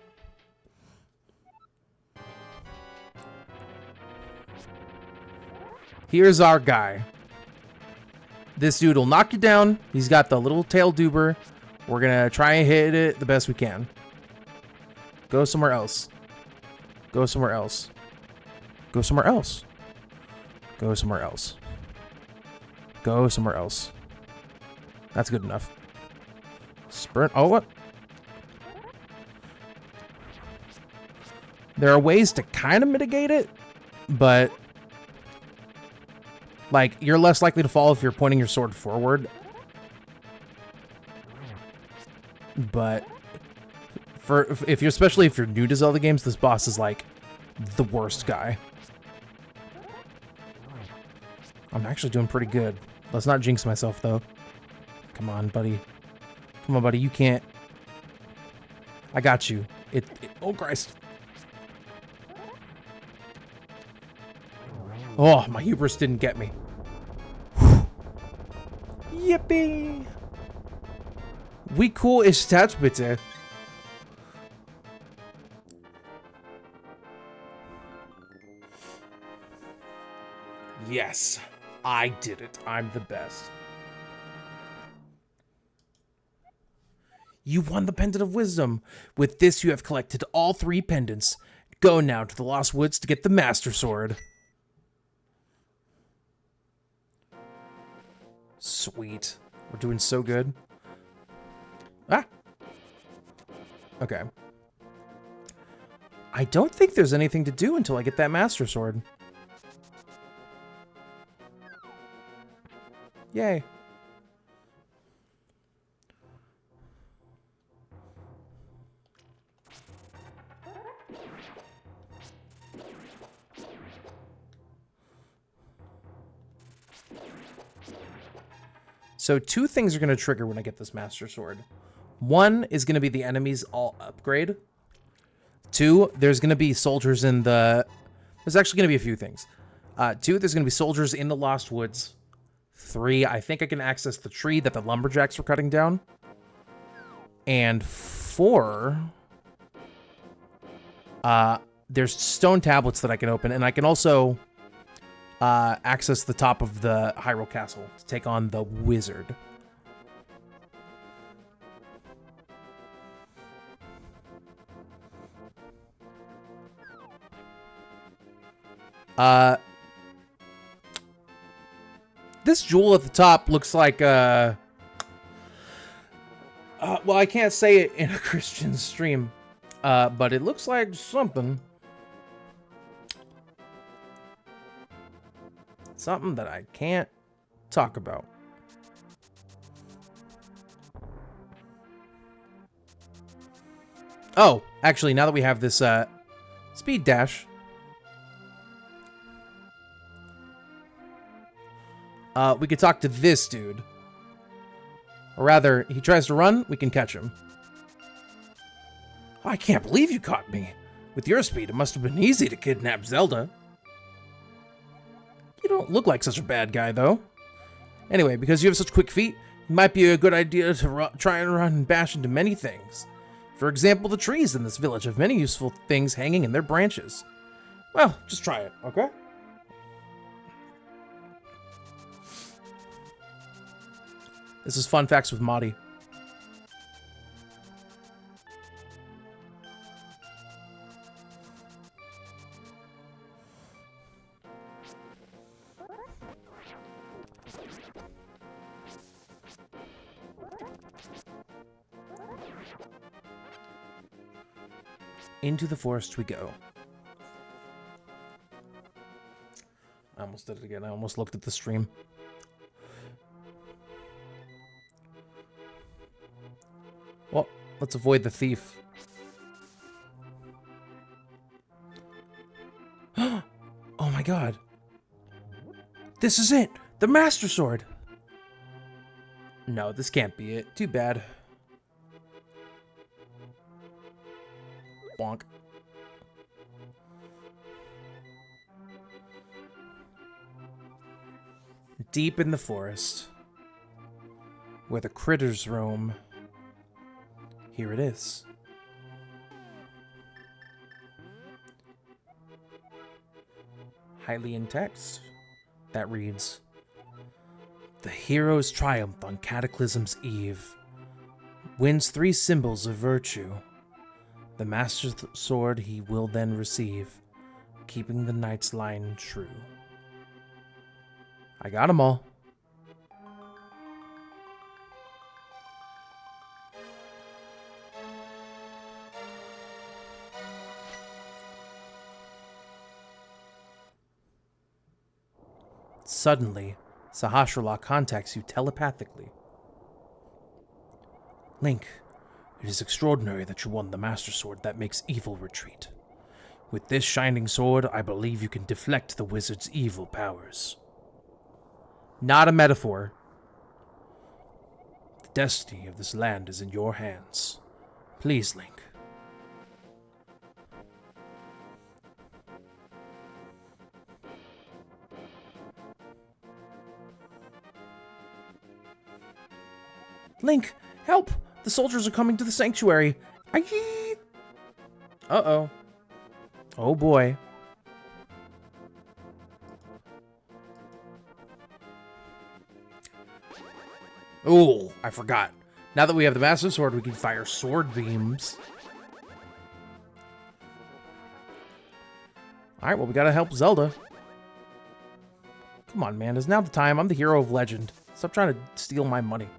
Here's our guy. This dude will knock you down. He's got the little tail duber. We're gonna try and hit it the best we can. Go somewhere else. Go somewhere else. Go somewhere else. Go somewhere else. Go somewhere else. That's good enough. Sprint. Oh, what? There are ways to kind of mitigate it, but like you're less likely to fall if you're pointing your sword forward. But especially if you're new to Zelda games, this boss is like the worst guy. I'm actually doing pretty good. Let's not jinx myself though. Come on, buddy. Come on, buddy. You can't. I got you. Oh Christ. Oh, my hubris didn't get me. Whew. Yippee! Wie cool ist das bitte? Yes, I did it. I'm the best. You won the Pendant of Wisdom. With this, you have collected all 3 pendants. Go now to the Lost Woods to get the Master Sword. Sweet. We're doing so good. Ah! Okay. I don't think there's anything to do until I get that Master Sword. Yay. So 2 things are going to trigger when I get this Master Sword. 1 is going to be the enemies all upgrade. 2, there's going to be soldiers in the... There's actually going to be a few things. 2, there's going to be soldiers in the Lost Woods. 3, I think I can access the tree that the lumberjacks were cutting down. And 4, there's stone tablets that I can open, and I can also access the top of the Hyrule Castle to take on the wizard. This jewel at the top looks like well, I can't say it in a Christian stream, but it looks like something. Something that I can't talk about. Oh, actually, now that we have this speed dash, we could talk to this dude. Or rather, he tries to run, we can catch him. I can't believe you caught me. With your speed, it must have been easy to kidnap Zelda. You don't look like such a bad guy, though. Anyway, because you have such quick feet, it might be a good idea to try and run and bash into many things. For example, the trees in this village have many useful things hanging in their branches. Well, just try it, okay? This is Fun Facts with Marty. Into the forest we go. I almost did it again. I almost looked at the stream. Well, let's avoid the thief. Oh my god. This is it! The Master Sword! No, this can't be it. Too bad. Bonk. Deep in the forest, where the critters roam, here it is. Hylian text that reads, "The hero's triumph on Cataclysm's eve wins 3 symbols of virtue. The Master Sword he will then receive, keeping the knight's line true." I got them all. Suddenly, Sahasrahla contacts you telepathically. "Link, it is extraordinary that you won the Master Sword that makes evil retreat. With this shining sword, I believe you can deflect the wizard's evil powers." Not a metaphor. "The destiny of this land is in your hands. Please, Link." "Link, help! The soldiers are coming to the sanctuary. Aye! Uh-oh. Oh boy. Oh, I forgot. Now that we have the Master Sword, we can fire sword beams. Alright, well, we gotta help Zelda. Come on, man. Is now the time? I'm the hero of legend. Stop trying to steal my money.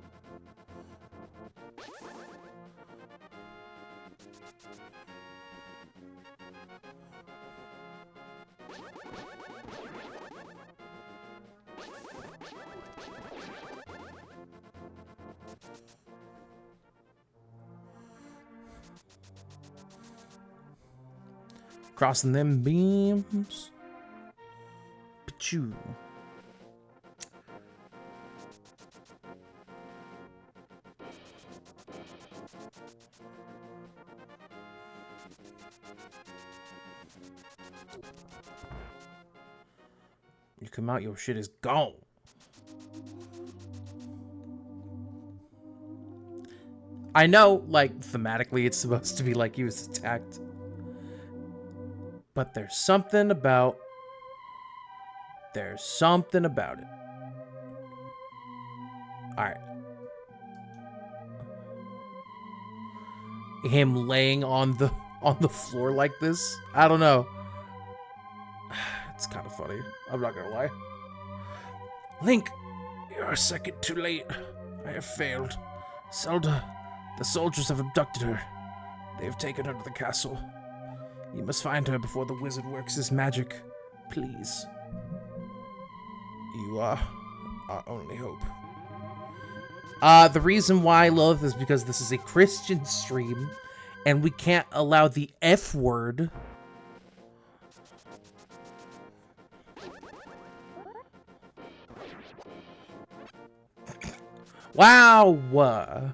Crossing them beams. Pachoo. You come out, your shit is gone. I know, like, thematically it's supposed to be like he was attacked. But there's something about it. Alright. Him laying on the floor like this? I don't know. It's kind of funny. I'm not gonna lie. Link, you're a second too late. I have failed. Zelda, the soldiers have abducted her. They have taken her to the castle. You must find her before the wizard works his magic. Please. You are our only hope. The reason why, Lilith, is because this is a Christian stream, and we can't allow the F word. Wow!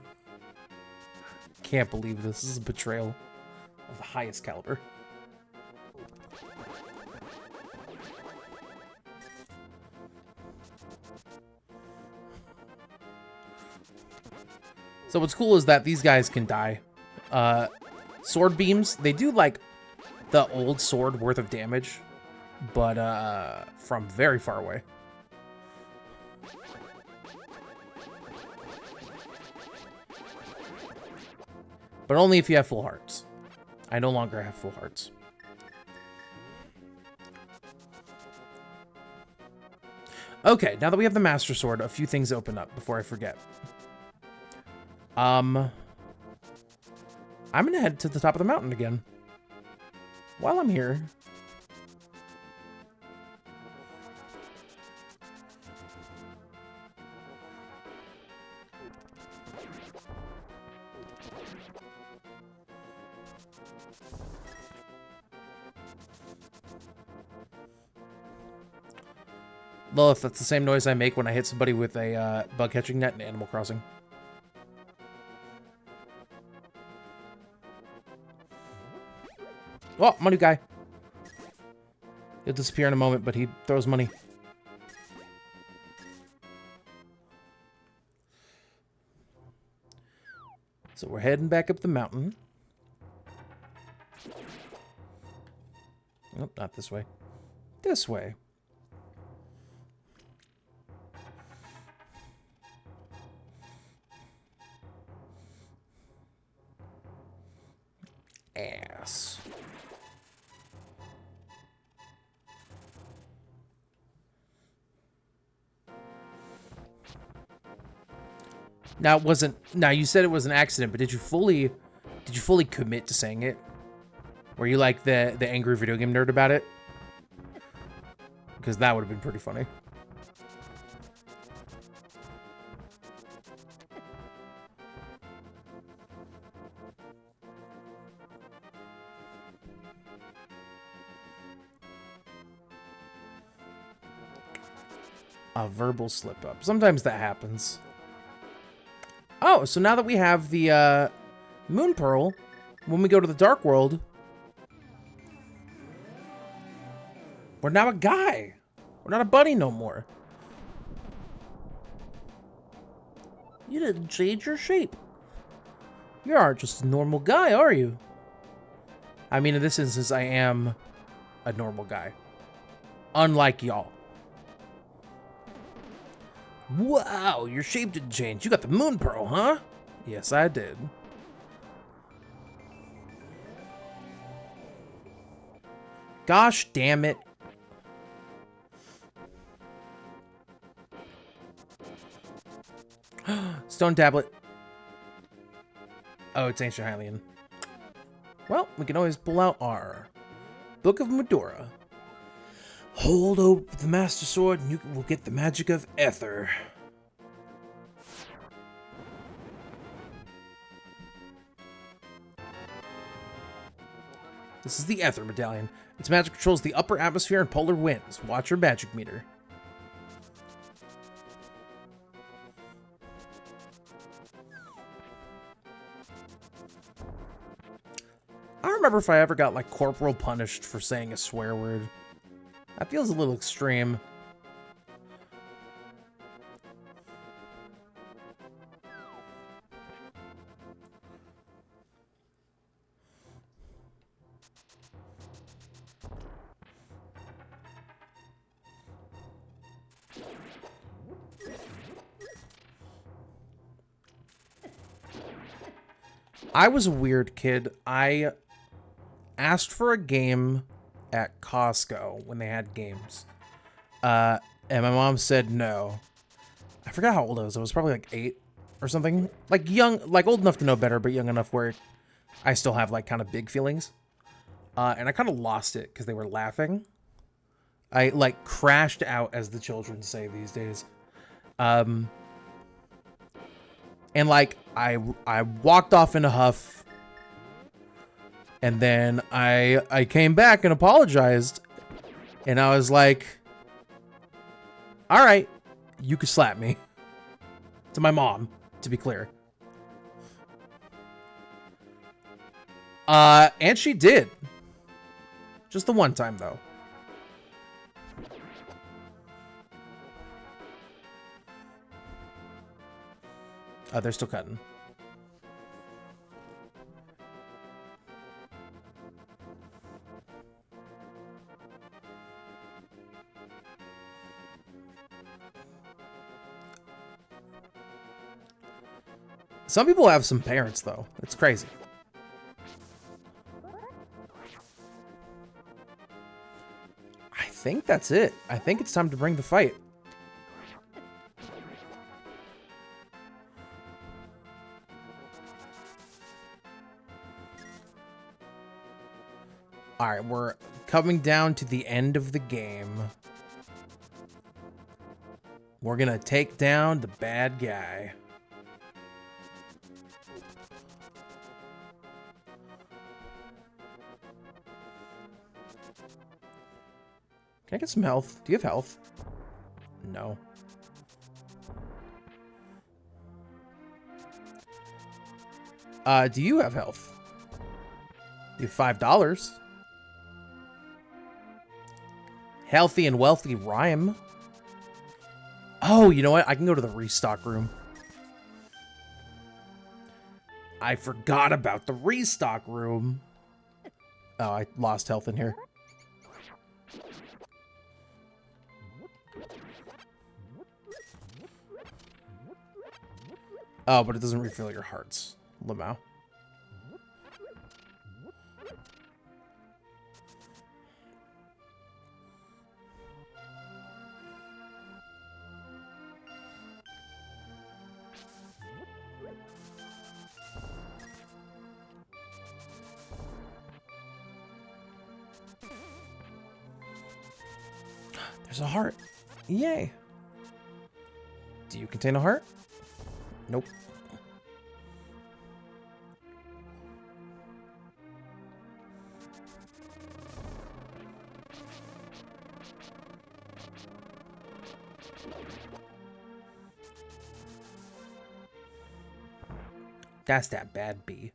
Can't believe this. This is a betrayal of the highest caliber. So what's cool is that these guys can die. Sword beams, they do like the old sword worth of damage, but from very far away. But only if you have full hearts. I no longer have full hearts. Okay, now that we have the Master Sword, a few things open up before I forget. I'm gonna head to the top of the mountain again. while I'm here. Lilith, that's the same noise I make when I hit somebody with a bug catching net in Animal Crossing. Oh, money guy. He'll disappear in a moment, but he throws money. So we're heading back up the mountain. Nope, not this way. This way. Ass. Now it wasn't. Now you said it was an accident, but did you fully commit to saying it? Were you like the angry video game nerd about it? Because that would have been pretty funny. A verbal slip up. Sometimes that happens. Oh, so now that we have the Moon Pearl, when we go to the Dark World, we're now a guy. We're not a bunny no more. You didn't change your shape. You aren't just a normal guy, are you? I mean, in this instance, I am a normal guy. Unlike y'all. Wow, your shape didn't change. You got the Moon Pearl, huh? Yes, I did. Gosh damn it. Stone tablet. Oh, it's Ancient Hylian. Well, we can always pull out our Book of Medora. Hold up the Master Sword and you will get the magic of Ether. This is the Ether Medallion. Its magic controls the upper atmosphere and polar winds. Watch your magic meter. I don't remember if I ever got, like, corporal punished for saying a swear word. That feels a little extreme. I was a weird kid. I asked for a game at Costco when they had games. And my mom said no. I forgot how old I was. I was probably like 8 or something. Like young, like old enough to know better, but young enough where I still have like kind of big feelings. And I kind of lost it because they were laughing. I like crashed out, as the children say these days. And like I walked off in a huff. And then I came back and apologized. And I was like, all right, you could slap me. To my mom, to be clear. And she did. Just the one time, though. Oh, they're still cutting. Some people have some parents, though. It's crazy. I think that's it. I think it's time to bring the fight. All right, we're coming down to the end of the game. We're gonna take down the bad guy. Can I get some health? Do you have health? No. Do you have health? You have $5. Healthy and wealthy rhyme. Oh, you know what? I can go to the restock room. I forgot about the restock room. Oh, I lost health in here. Oh, but it doesn't refill your hearts, Lamau. There's a heart. Yay. Do you contain a heart? Nope. That's that bad bee.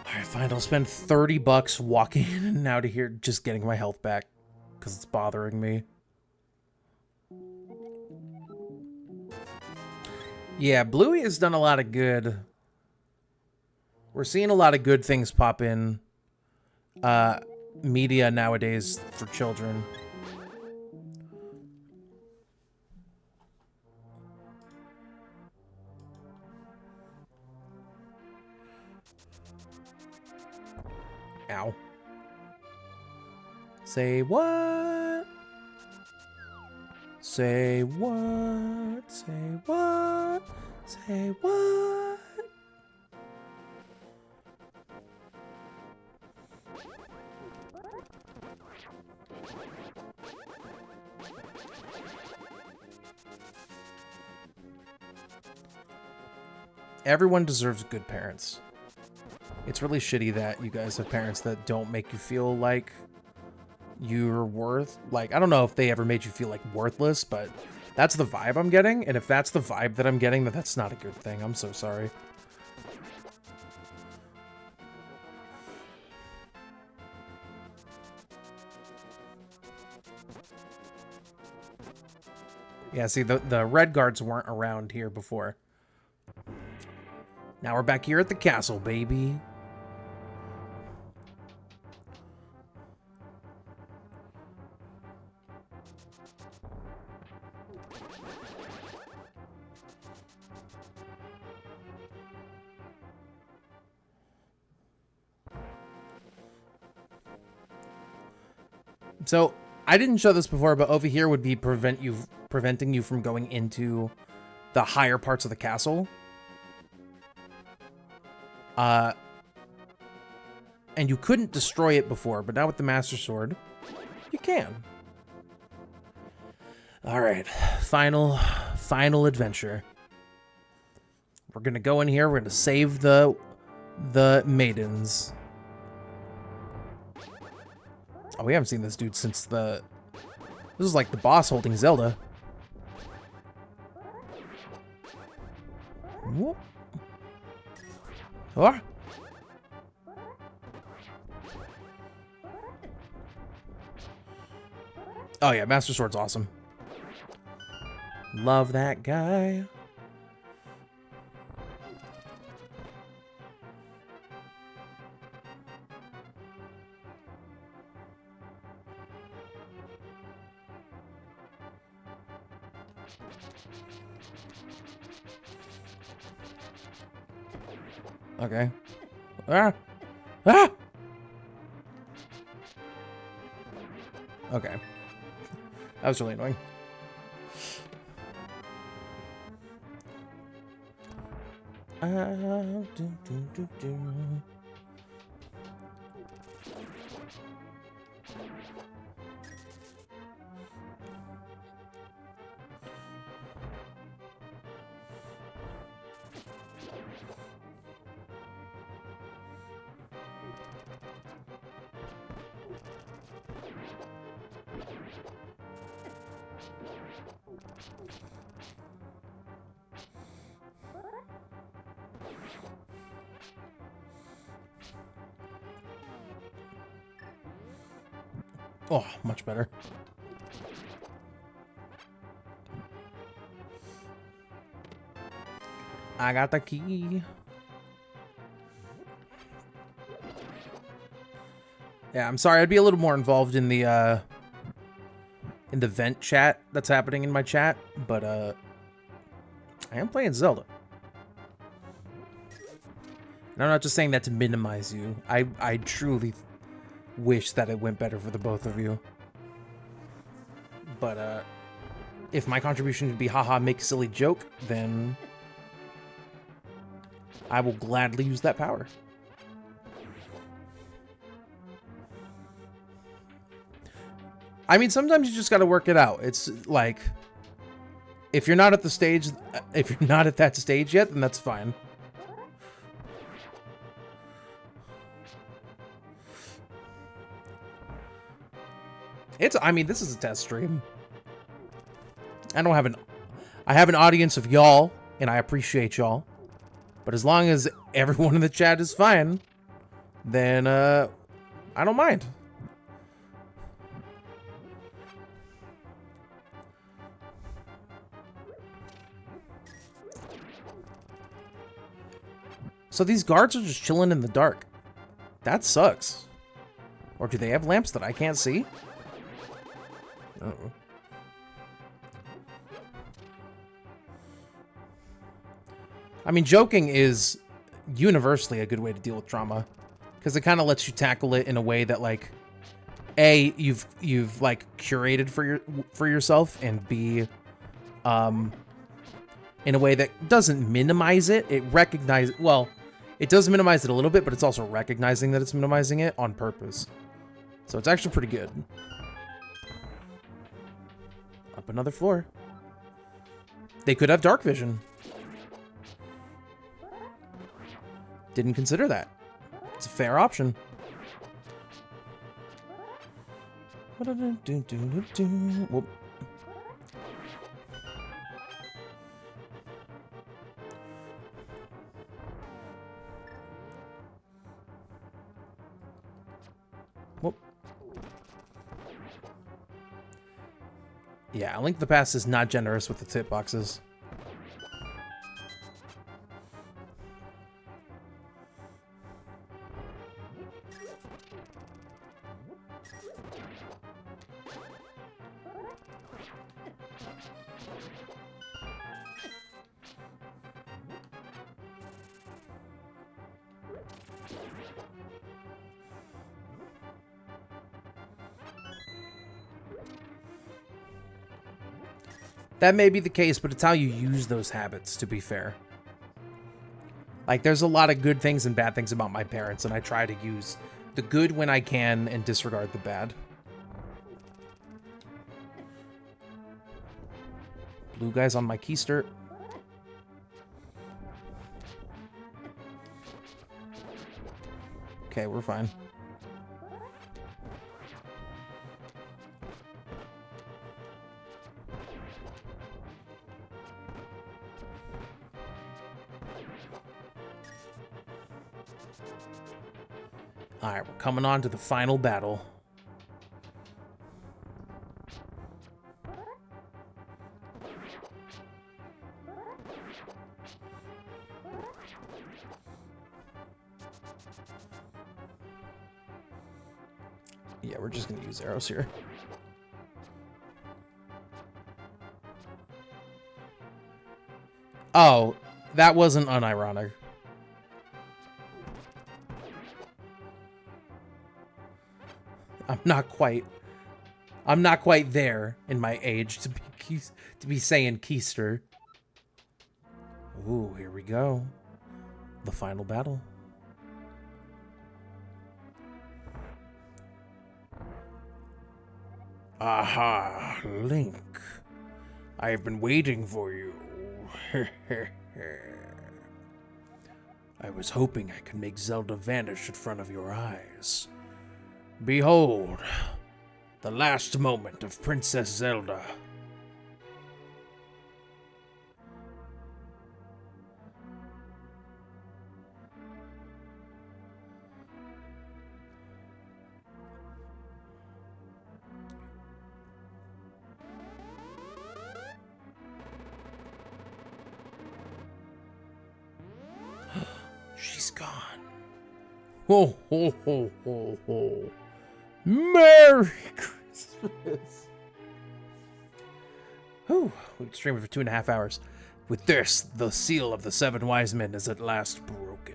Alright, fine. I'll spend 30 bucks walking in and out of here just getting my health back. Because it's bothering me. Yeah, Bluey has done a lot of good. We're seeing a lot of good things pop in media nowadays for children. Ow. Say what? Say what? Say what? Say what? Everyone deserves good parents. It's really shitty that you guys have parents that don't make you feel like you're like, I don't know if they ever made you feel like worthless, but that's the vibe I'm getting. And if that's the vibe that I'm getting, then that's not a good thing. I'm so sorry. Yeah, see, the red guards weren't around here before. Now we're back here at the castle, baby. So, I didn't show this before, but over here would be preventing you from going into the higher parts of the castle. And you couldn't destroy it before, but now with the Master Sword, you can. Alright, final adventure. We're gonna go in here, we're gonna save the maidens. Oh, we haven't seen this dude since this is like the boss holding Zelda. Whoop. Oh. Oh yeah, Master Sword's awesome. Love that guy. Okay. Ah! Ah! Okay. That was really annoying. Oh, much better. I got the key. Yeah, I'm sorry. I'd be a little more involved in the vent chat that's happening in my chat, but I am playing Zelda. And I'm not just saying that to minimize you. I truly wish that it went better for the both of you. But if my contribution would be haha make a silly joke, then I will gladly use that power. I mean, sometimes you just got to work it out. It's like, if you're not at the stage, if you're not at that stage yet, then that's fine. I mean, this is a test stream. I have an audience of y'all, and I appreciate y'all. But as long as everyone in the chat is fine, then, I don't mind. So these guards are just chilling in the dark. That sucks. Or do they have lamps that I can't see? Uh-oh. I mean, joking is universally a good way to deal with trauma, because it kind of lets you tackle it in a way that, like, A, you've like curated for yourself, and B, in a way that doesn't minimize it. It recognizes, well, it does minimize it a little bit, but it's also recognizing that it's minimizing it on purpose. So it's actually pretty good. Up another floor. They could have dark vision. Didn't consider that. It's a fair option. Whoop. Whoop. Yeah, Link to the Past is not generous with the tip boxes. That may be the case, but it's how you use those habits, to be fair. Like, there's a lot of good things and bad things about my parents, and I try to use the good when I can and disregard the bad. Blue guy's on my keister. Okay, we're fine. Alright, we're coming on to the final battle. Yeah, we're just gonna use arrows here. Oh, that wasn't unironic. I'm not quite there in my age to be saying keister. Ooh, here we go. The final battle. Aha, Link. I have been waiting for you. I was hoping I could make Zelda vanish in front of your eyes. Behold, the last moment of Princess Zelda. she's gone. Ho, ho, ho, ho, ho. Merry Christmas. Whew, we've streamed for 2.5 hours. With this, the seal of the 7 wise men is at last broken.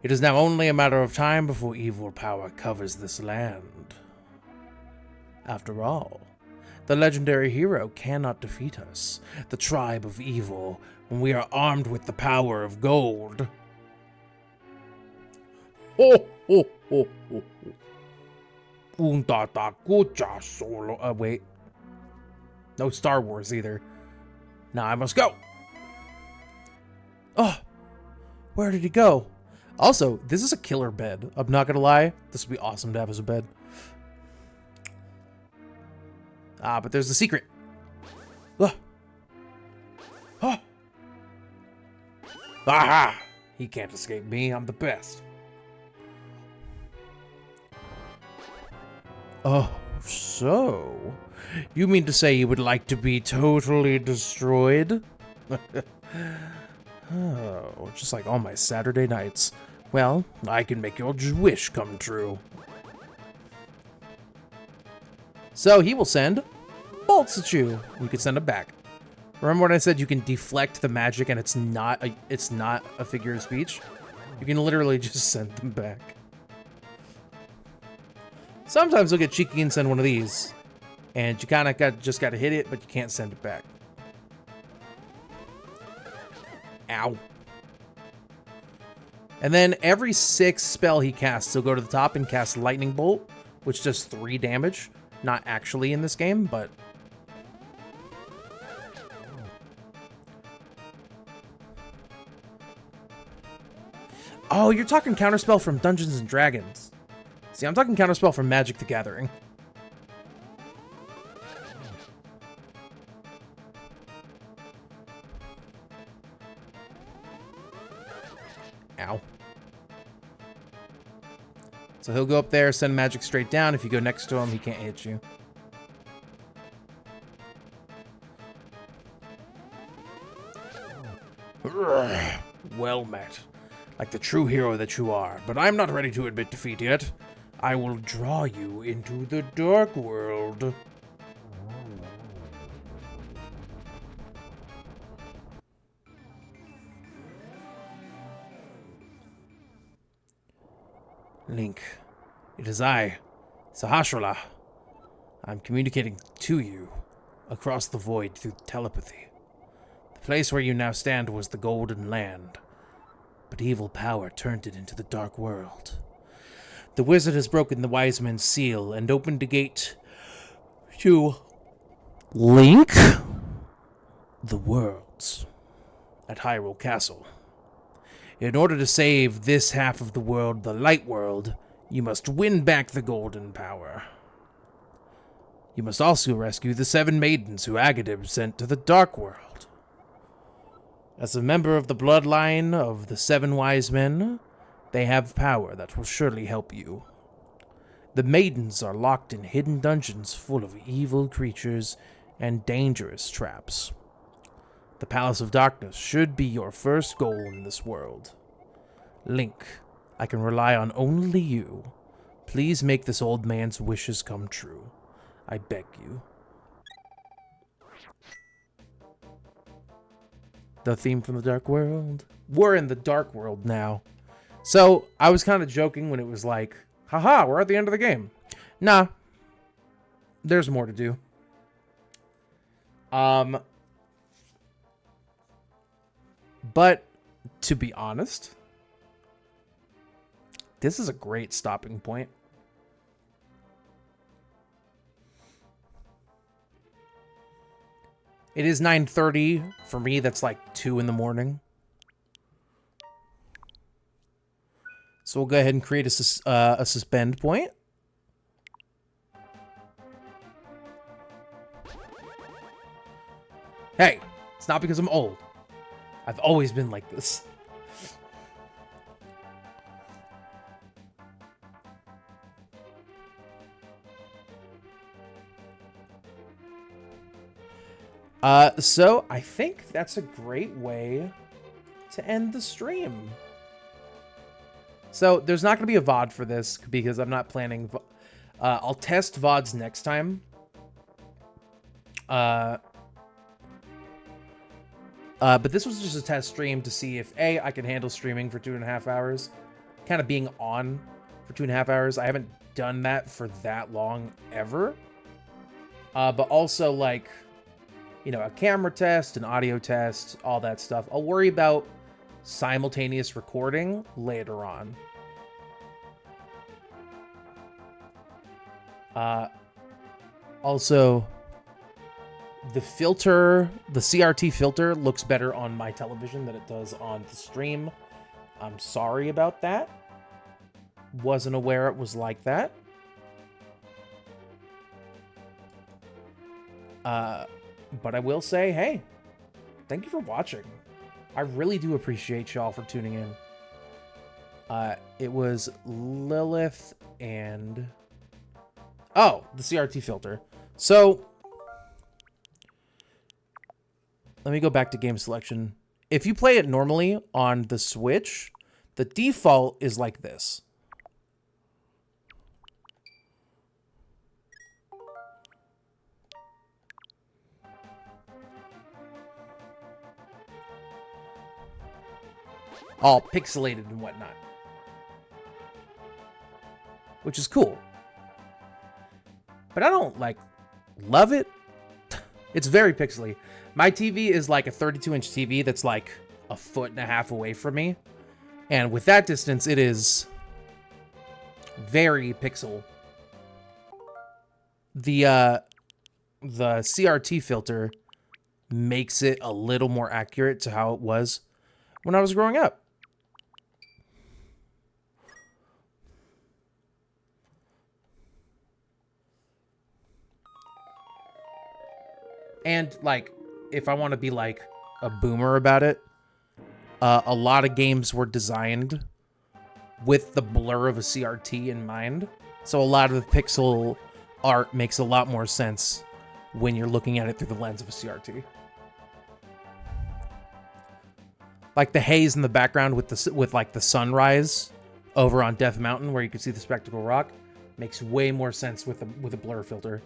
It is now only a matter of time before evil power covers this land. After all, the legendary hero cannot defeat us, the tribe of evil, when we are armed with the power of gold. Ho, ho, ho, ho, ho. Wait. No Star Wars either. Now I must go. Oh, where did he go? Also, this is a killer bed. I'm not gonna lie. This would be awesome to have as a bed. Ah, but there's the secret. Ah. Ah. Aha! He can't escape me. I'm the best. Oh, so you mean to say you would like to be totally destroyed? Oh, just like all my Saturday nights. Well, I can make your wish come true. So he will send bolts at you. You can send them back. Remember when I said you can deflect the magic and it's not a figure of speech? You can literally just send them back. Sometimes you'll get cheeky and send one of these, and you kind of just got to hit it, but you can't send it back. Ow. And then every 6 spell he casts, he'll go to the top and cast Lightning Bolt, which does 3 damage. Not actually in this game, but... Oh, you're talking counterspell from Dungeons and Dragons. See, I'm talking counterspell from Magic the Gathering. Ow. So he'll go up there, send magic straight down. If you go next to him, he can't hit you. Well met. Like the true hero that you are. But I'm not ready to admit defeat yet. I will draw you into the dark world. Link, it is I, Sahasrahla. I'm communicating to you across the void through telepathy. The place where you now stand was the Golden Land, but evil power turned it into the dark world. The wizard has broken the wise men's seal and opened a gate to Link the worlds at Hyrule Castle. In order to save this half of the world, the light world, you must win back the golden power. You must also rescue the 7 maidens who Agadib sent to the dark world. As a member of the bloodline of the 7 wise men, they have power that will surely help you. The maidens are locked in hidden dungeons full of evil creatures and dangerous traps. The Palace of Darkness should be your first goal in this world. Link, I can rely on only you. Please make this old man's wishes come true. I beg you. The theme from the Dark World. We're in the Dark World now. So, I was kind of joking when it was like, haha, we're at the end of the game. Nah. There's more to do. But, to be honest, this is a great stopping point. It is 9:30. For me, that's like 2 in the morning. So we'll go ahead and create a suspend point. Hey, it's not because I'm old. I've always been like this. So I think that's a great way to end the stream. So there's not going to be a VOD for this because I'm not planning. I'll test VODs next time. But this was just a test stream to see if A, I can handle streaming for 2.5 hours, kind of being on for 2.5 hours. I haven't done that for that long ever. But also like, you know, a camera test, an audio test, all that stuff. I'll worry about simultaneous recording later on. Also, the filter, the CRT filter looks better on my television than it does on the stream. I'm sorry about that. Wasn't aware it was like that. But I will say, hey, thank you for watching. I really do appreciate y'all for tuning in. It was Lilith and... Oh, the CRT filter. So, let me go back to game selection. If you play it normally on the Switch, the default is like this. All pixelated and whatnot. Which is cool. But I don't, like, love it. It's very pixely. My TV is like a 32-inch TV that's like 1.5 feet away from me. And with that distance, it is very pixel. The CRT filter makes it a little more accurate to how it was when I was growing up. And, like, if I want to be, like, a boomer about it, a lot of games were designed with the blur of a CRT in mind. So a lot of the pixel art makes a lot more sense when you're looking at it through the lens of a CRT. Like the haze in the background with like the sunrise over on Death Mountain where you can see the Spectacle Rock makes way more sense with a blur filter.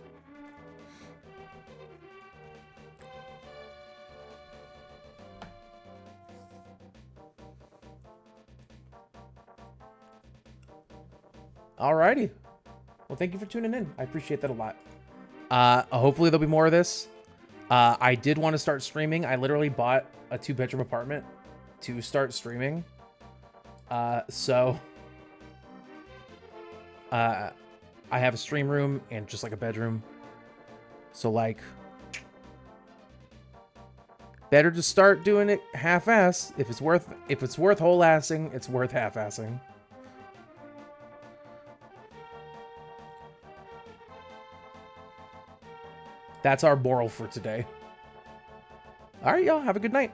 Alrighty. Well, thank you for tuning in. I appreciate that a lot. Hopefully there'll be more of this. I did want to start streaming. I literally bought a 2-bedroom apartment to start streaming. So I have a stream room and just like a bedroom. So like, better to start doing it half-ass. If it's worth whole-assing, it's worth half-assing. That's our moral for today. All right, y'all. Have a good night.